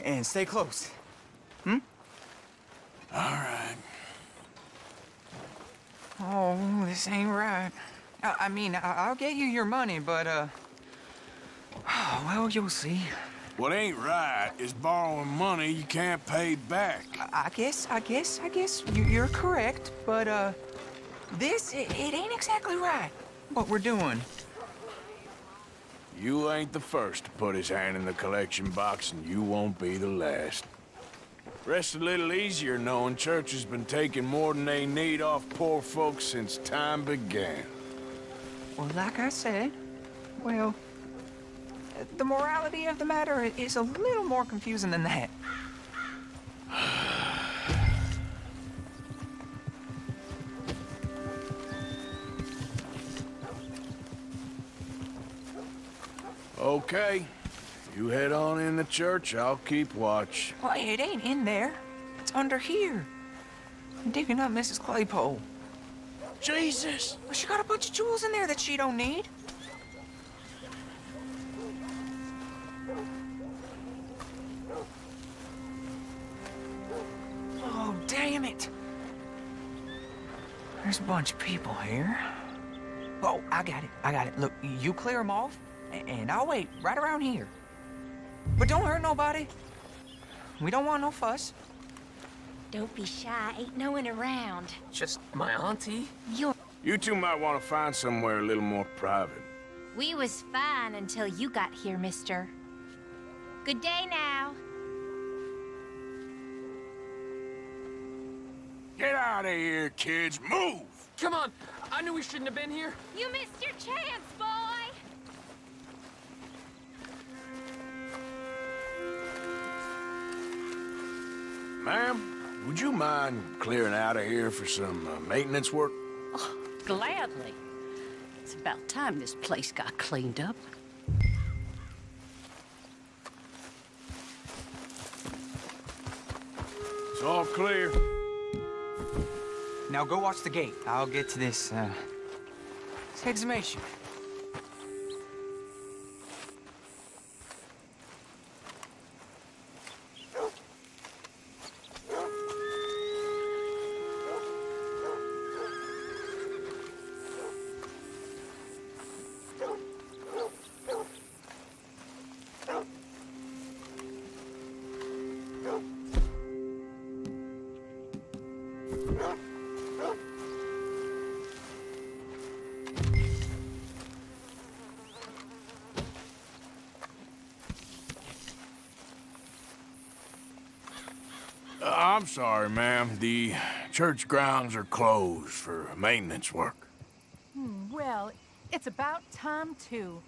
And stay close. Hmm? All right. Oh, this ain't right. I mean, I'll get you your money, but, well, you'll see. What ain't right is borrowing money you can't pay back. I guess you're correct, but, it ain't exactly right, what we're doing. You ain't the first to put his hand in the collection box, and you won't be the last. Rest a little easier knowing church has been taking more than they need off poor folks since time began. Well, like I said, well, the morality of the matter is a little more confusing than that. Okay. You head on in the church, I'll keep watch. Well, it ain't in there. It's under here. I'm digging up Mrs. Claypole. Jesus! Well, she got a bunch of jewels in there that she don't need. Oh, damn it. There's a bunch of people here. Oh, I got it. Look, you clear them off, and I'll wait right around here. But don't hurt nobody. We don't want no fuss. Don't be shy. Ain't no one around. Just my auntie? You two might want to find somewhere a little more private. We was fine until you got here, mister. Good day now. Get out of here, kids. Move! Come on. I knew we shouldn't have been here. You missed your chance, boy! Ma'am, would you mind clearing out of here for some maintenance work? Oh, gladly. It's about time this place got cleaned up. It's all clear. Now go watch the gate. I'll get to this exhumation. I'm sorry, ma'am. The church grounds are closed for maintenance work. Well, it's about time, too.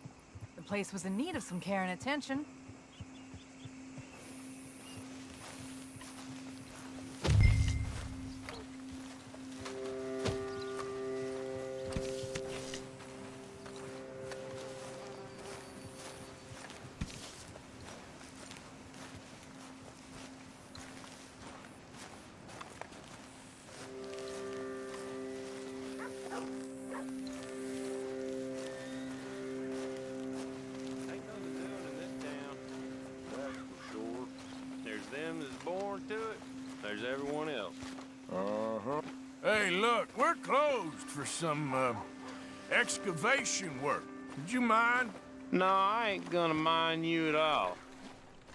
The place was in need of some care and attention. There's everyone else. Uh-huh. Hey, look, we're closed for some, excavation work. Would you mind? No, I ain't gonna mind you at all.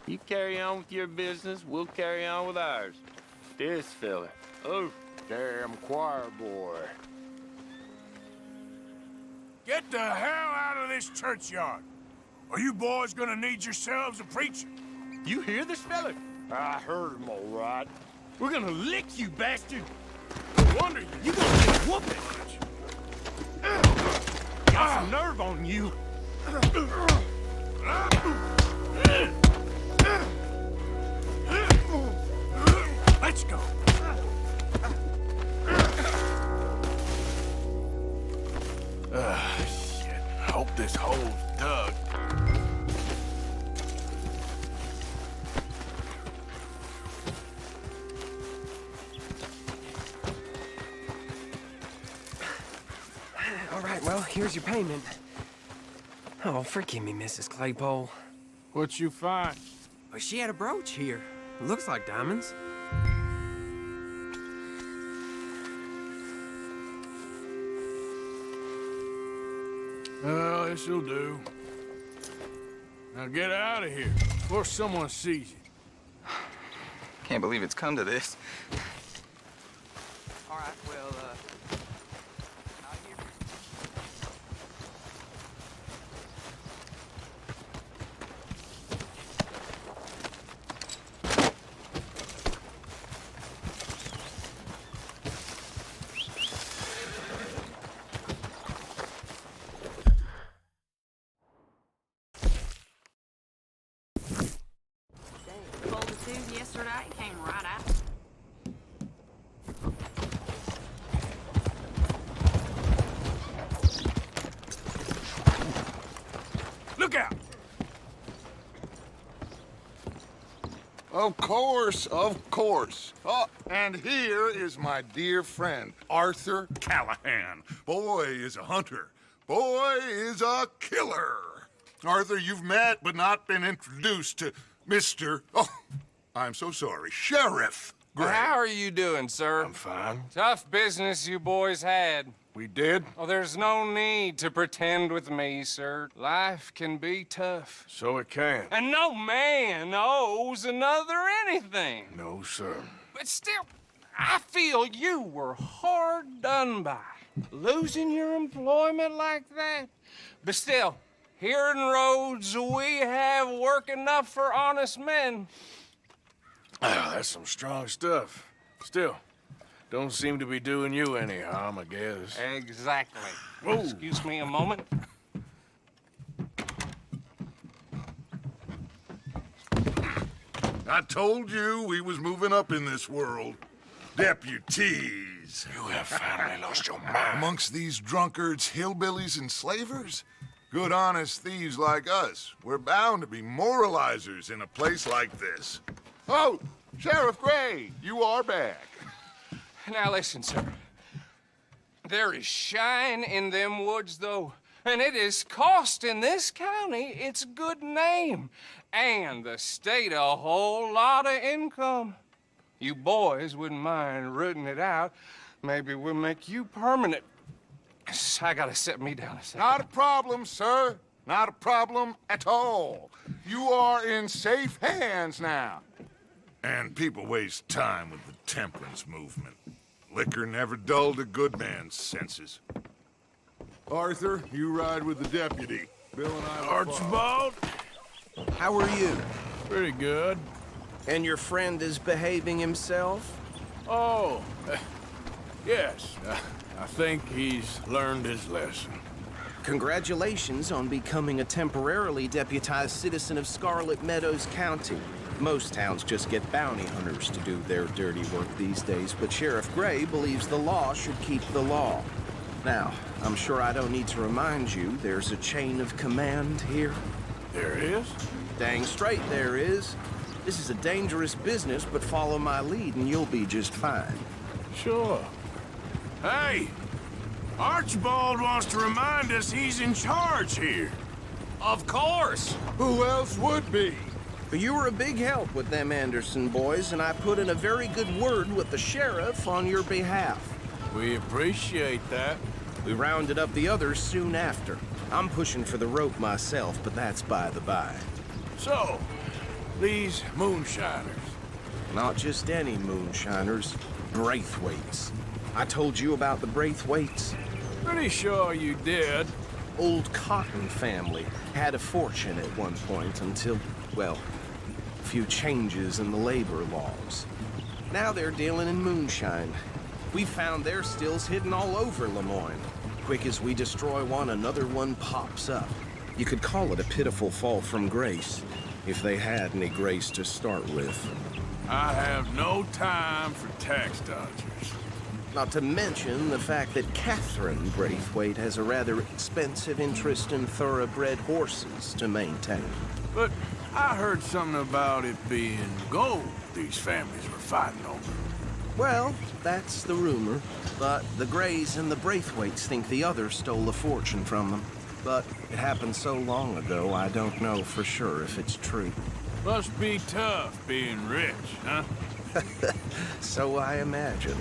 You carry on with your business, we'll carry on with ours. This fella. Oh, damn choir boy. Get the hell out of this churchyard. Are you boys gonna need yourselves a preacher? You hear this fella? I heard him all right. We're gonna lick you, bastard! No wonder you gonna get whooping! Got some nerve on you! Let's go! Shit. I hope this hole's dug. All right, well, here's your payment. Oh, forgive me, Mrs. Claypole. What'd you find? Well, she had a brooch here. Looks like diamonds. Well, this'll do. Now get out of here before someone sees you. Can't believe it's come to this. All right, well, Pulled the tube yesterday, came right out. Look out! Of course, of course. Oh, and here is my dear friend, Arthur Callahan. Boy is a hunter. Boy is a killer. Arthur, you've met but not been introduced to Mr. Oh, I'm so sorry, Sheriff Gray. How are you doing, sir? I'm fine. Tough business you boys had. We did? Oh, there's no need to pretend with me, sir. Life can be tough. So it can. And no man owes another anything. No, sir. But still, I feel you were hard done by. Losing your employment like that. But still, here in Rhodes, we have work enough for honest men. Ah, that's some strong stuff. Still, don't seem to be doing you any harm, I guess. Exactly. Whoa. Excuse me a moment. I told you we was moving up in this world. Deputies. You have finally lost your mind. Amongst these drunkards, hillbillies, and slavers? Good honest thieves like us. We're bound to be moralizers in a place like this. Oh, Sheriff Gray, you are back. Now listen, sir. There is shine in them woods, though, and it is costing this county its good name and the state a whole lot of income. You boys wouldn't mind rooting it out. Maybe we'll make you permanent. I gotta set me down a second. Not a problem, sir. Not a problem at all. You are in safe hands now. And people waste time with the temperance movement. Liquor never dulled a good man's senses. Arthur, you ride with the deputy. Bill and I will Archibald? How are you? Pretty good. And your friend is behaving himself? Oh, yes. I think he's learned his lesson. Congratulations on becoming a temporarily deputized citizen of Scarlet Meadows County. Most towns just get bounty hunters to do their dirty work these days, but Sheriff Gray believes the law should keep the law. Now, I'm sure I don't need to remind you there's a chain of command here. There is? Dang straight there is. This is a dangerous business, but follow my lead and you'll be just fine. Sure. Hey! Archibald wants to remind us he's in charge here. Of course! Who else would be? You were a big help with them Anderson boys, and I put in a very good word with the sheriff on your behalf. We appreciate that. We rounded up the others soon after. I'm pushing for the rope myself, but that's by the by. So, these moonshiners. Not just any moonshiners, Braithwaites. I told you about the Braithwaites? Pretty sure you did. Old Cotton family had a fortune at one point until, well, a few changes in the labor laws. Now they're dealing in moonshine. We found their stills hidden all over Lemoyne. Quick as we destroy one, another one pops up. You could call it a pitiful fall from grace, if they had any grace to start with. I have no time for tax dodgers. Not to mention the fact that Catherine Braithwaite has a rather expensive interest in thoroughbred horses to maintain. But I heard something about it being gold these families were fighting over. Well, that's the rumor. But the Grays and the Braithwaites think the others stole a fortune from them. But it happened so long ago, I don't know for sure if it's true. Must be tough being rich, huh? So I imagine.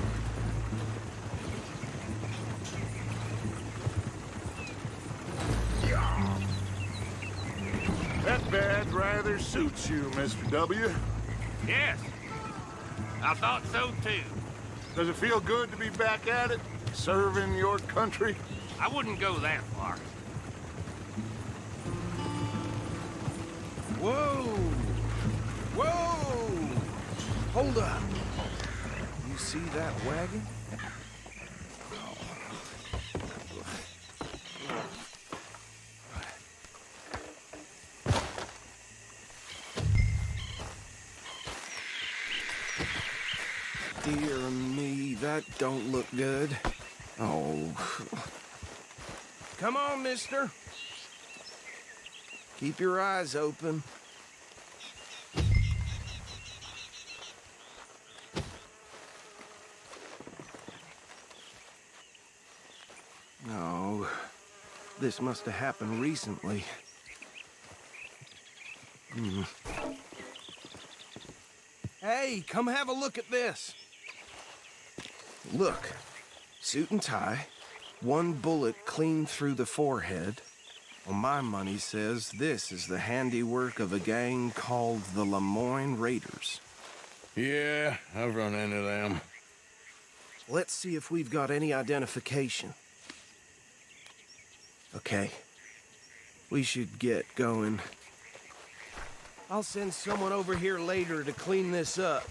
That badge rather suits you, Mr. W. Yes, I thought so too. Does it feel good to be back at it, serving your country? I wouldn't go that far. Whoa! Whoa! Hold up. You see that wagon? Dear me, that don't look good. Oh. Come on, mister. Keep your eyes open. No. This must have happened recently. Hey, come have a look at this. Look, suit and tie, One bullet clean through the forehead. Well, my money says this is the handiwork of a gang called the Lemoyne Raiders. Yeah, I've run into them. Let's see if we've got any identification. Okay. We should get going. I'll send someone over here later to clean this up.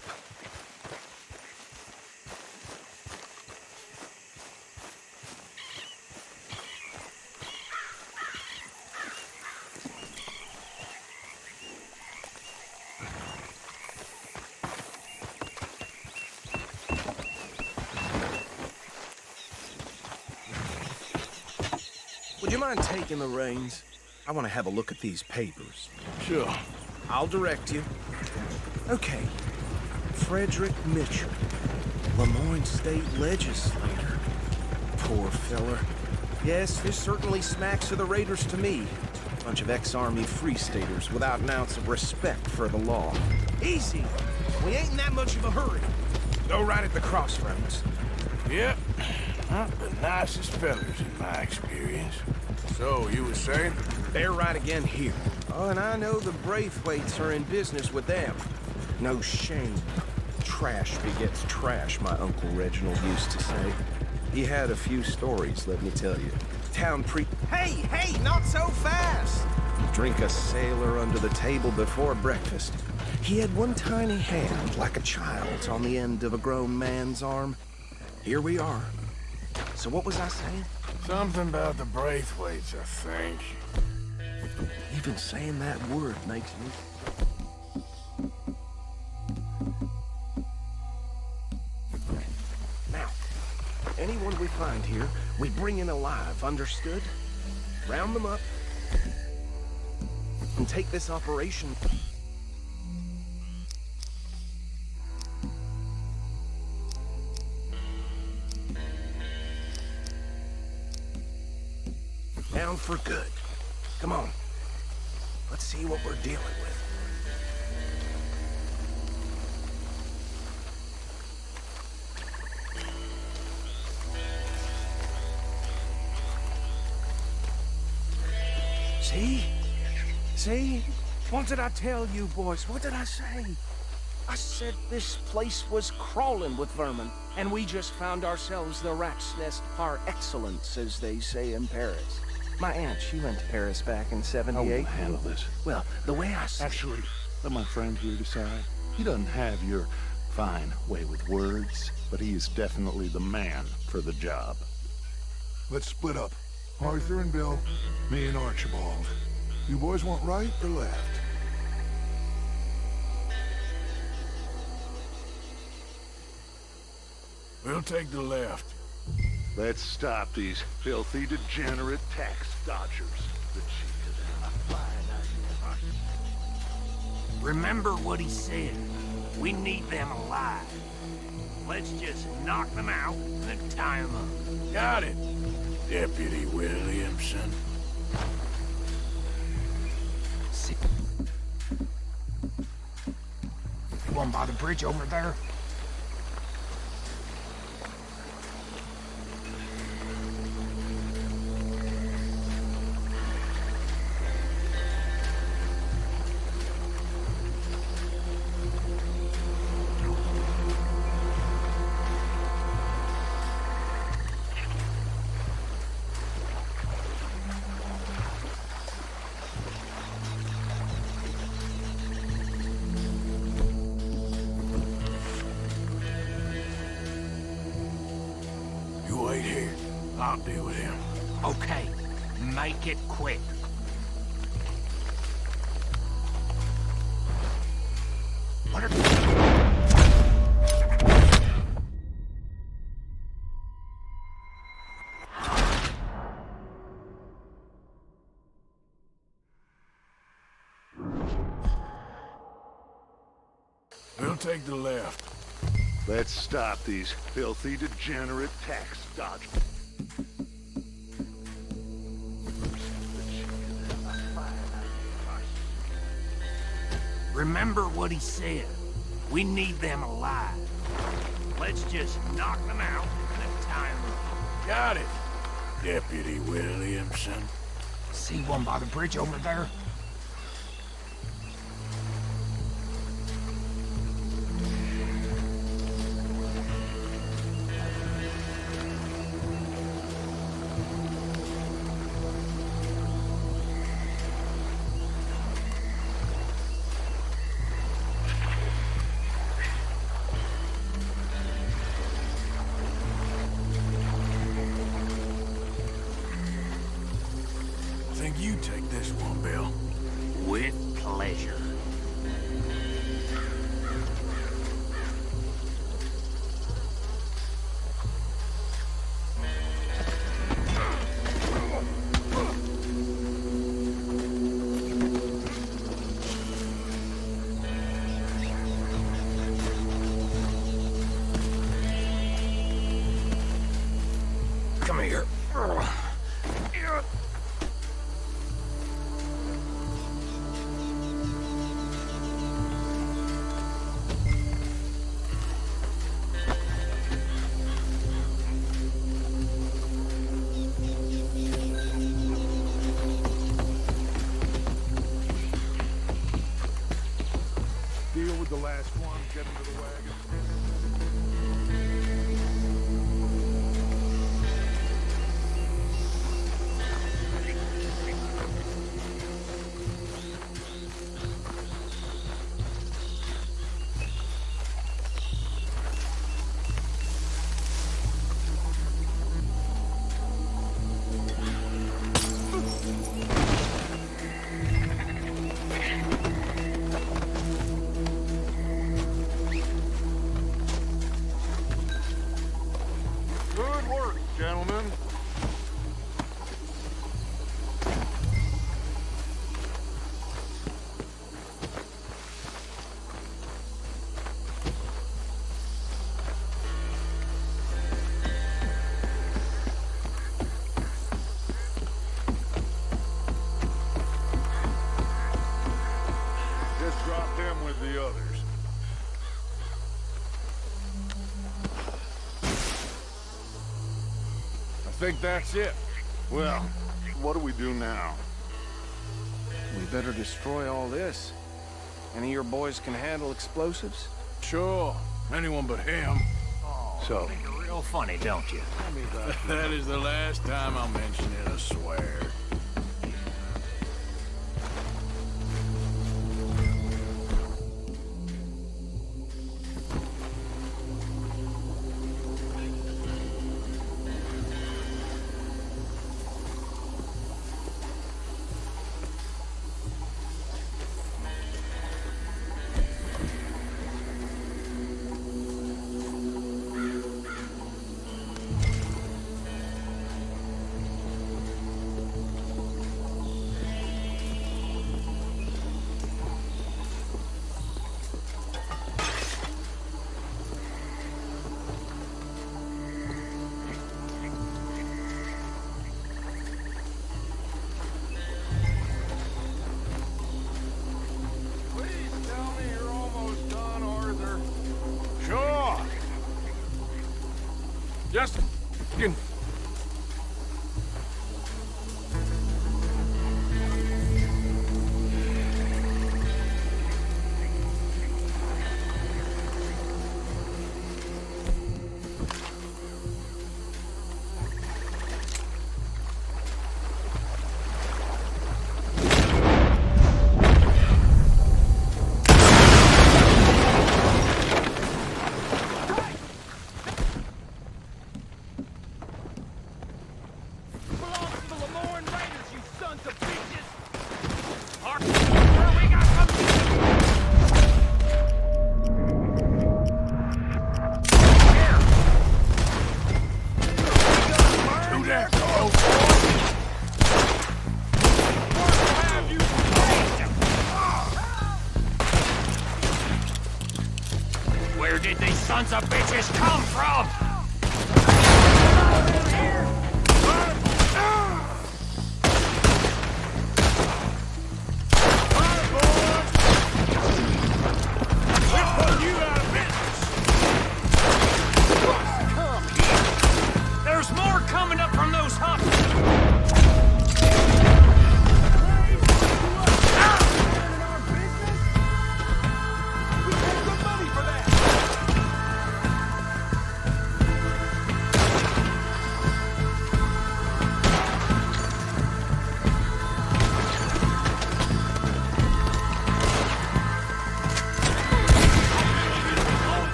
Would you mind taking the reins? I want to have a look at these papers. Sure. I'll direct you. Okay. Frederick Mitchell, Lemoyne State Legislator. Poor feller. Yes, this certainly smacks of the Raiders to me. Bunch of ex-Army Free Staters without an ounce of respect for the law. Easy. We ain't in that much of a hurry. Go right at the crossroads. Yep. Not the nicest fellas in my experience. So, you were saying? They're right again here. Oh, and I know the Braithwaites are in business with them. No shame. Trash begets trash, my Uncle Reginald used to say. He had a few stories, let me tell you. Hey, not so fast! Drink a sailor under the table before breakfast. He had one tiny hand, like a child's, on the end of a grown man's arm. Here we are. So what was I saying? Something about the Braithwaites, I think. Even saying that word makes me... Now, anyone we find here, we bring in alive, understood? Round them up. And take this operation... down for good. Come on. Let's see what we're dealing with. See? See? What did I tell you, boys? What did I say? I said this place was crawling with vermin, and we just found ourselves the rat's nest par excellence, as they say in Paris. My aunt, she went to Paris back in '78. I will handle this. Well, the way I see... Actually, let my friend here decide. He doesn't have your fine way with words, but he is definitely the man for the job. Let's split up. Arthur and Bill, me and Archibald. You boys want right or left? We'll take the left. Let's stop these filthy, degenerate tax dodgers. The cheek of them. Remember what he said. We need them alive. Let's just knock them out and tie them up. Got it, Deputy Williamson. One by the bridge over there. Wait here. I'll deal with him. Okay, make it quick. What are... We'll take the left. Let's stop these filthy, degenerate tax dodgers. Remember what he said. We need them alive. Let's just knock them out and tie them up. Got it. Deputy Williamson. See one by the bridge over there? I think you take this one, Bill. With pleasure. Come here. Deal with the last one, get into the wagon. Good work, gentlemen. Just drop them with the others. I think that's it. Well, what do we do now? We better destroy all this. Any of your boys can handle explosives? Sure. Anyone but him. So, Think you're real funny, don't you? that is the last time I'll mention it, I swear. Please tell me you're almost done, Arthur. Sure. Just f***ing... Where did these sons of bitches come from? There's more coming up from those huts!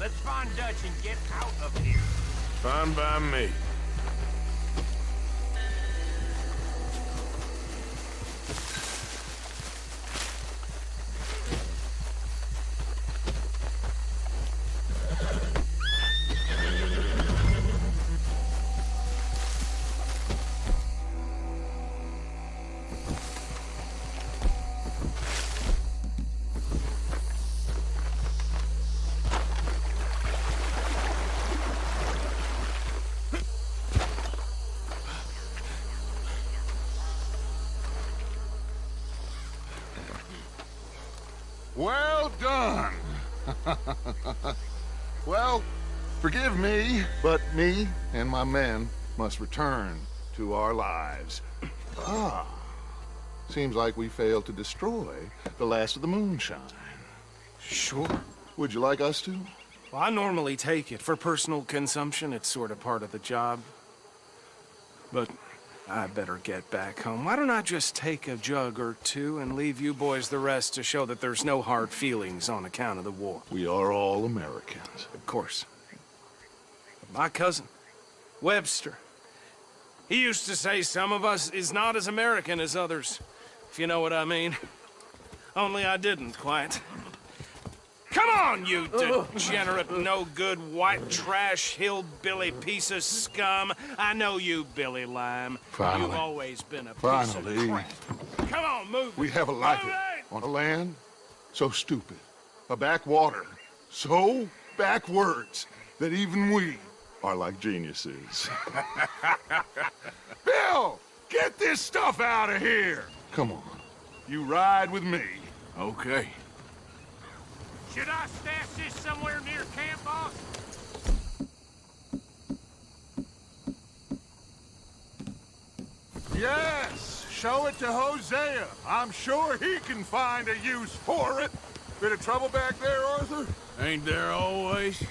Let's find Dutch and get out of here. Fine by me. Well done. Well, forgive me, but me and my men must return to our lives. Seems like we failed to destroy the last of the moonshine. Sure. Would you like us to? Well, I normally take it. For personal consumption, it's sort of part of the job. But I better get back home. Why don't I just take a jug or two and leave you boys the rest to show that there's no hard feelings on account of the war? We are all Americans. Of course. But my cousin, Webster, he used to say some of us is not as American as others, if you know what I mean. Only I didn't quite. Come on, you degenerate, no-good, white trash, hillbilly piece of scum. I know you, Billy Lime. Finally. You've always been a piece Finally. of crap. Come on, move it. We have a life on a land so stupid, a backwater so backwards that even we are like geniuses. Bill, get this stuff out of here. Come on, you ride with me. Okay. Should I stash this somewhere near camp, boss? Yes, show it to Hosea. I'm sure he can find a use for it. Bit of trouble back there, Arthur? Ain't there always?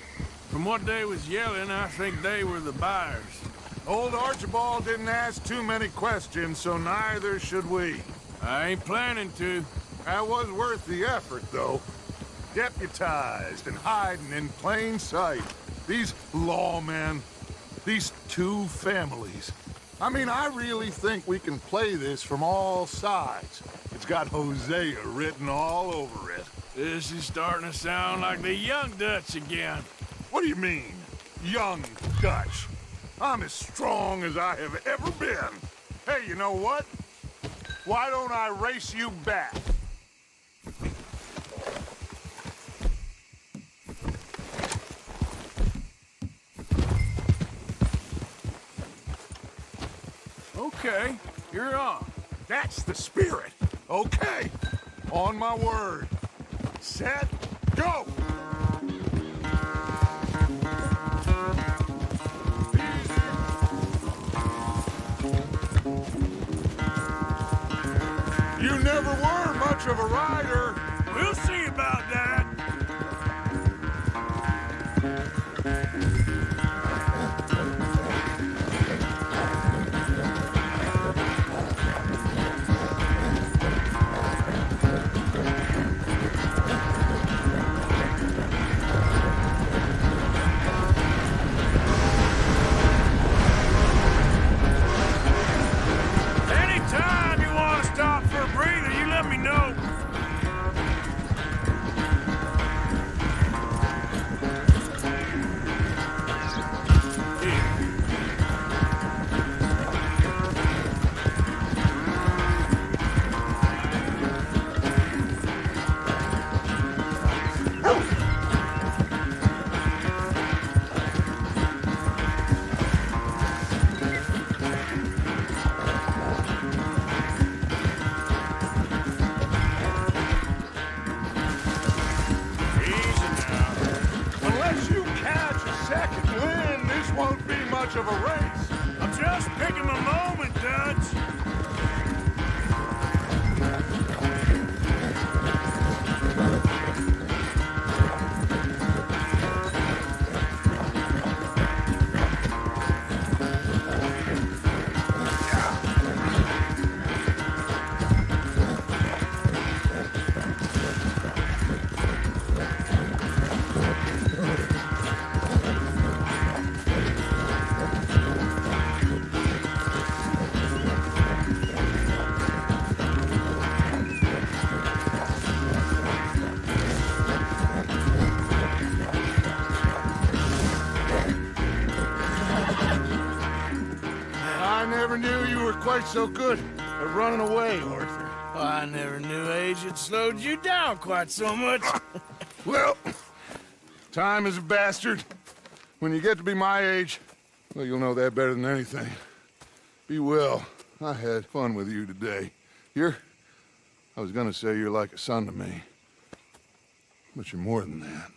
From what they was yelling, I think they were the buyers. Old Archibald didn't ask too many questions, so neither should we. I ain't planning to. That was worth the effort, though. Deputized and hiding in plain sight. These lawmen, these two families. I mean, I really think we can play this from all sides. It's got Hosea written all over it. This is starting to sound like the young Dutch again. What do you mean, young Dutch? I'm as strong as I have ever been. Hey, you know what? Why don't I race you back? Okay, you're on. That's the spirit. Okay, on my word. Set, go! You never were much of a rider. We'll see about that. Anytime you want to stop for a breather, you let me know. Unless you catch a second wind, this won't be much of a race. I'm just picking my moment, Dutch. never knew you were quite so good at running away, Arthur. I never knew age had slowed you down quite so much. Well, time is a bastard. When you get to be my age, well, you'll know that better than anything. Be well. I had fun with you today. I was gonna say you're like a son to me. But you're more than that.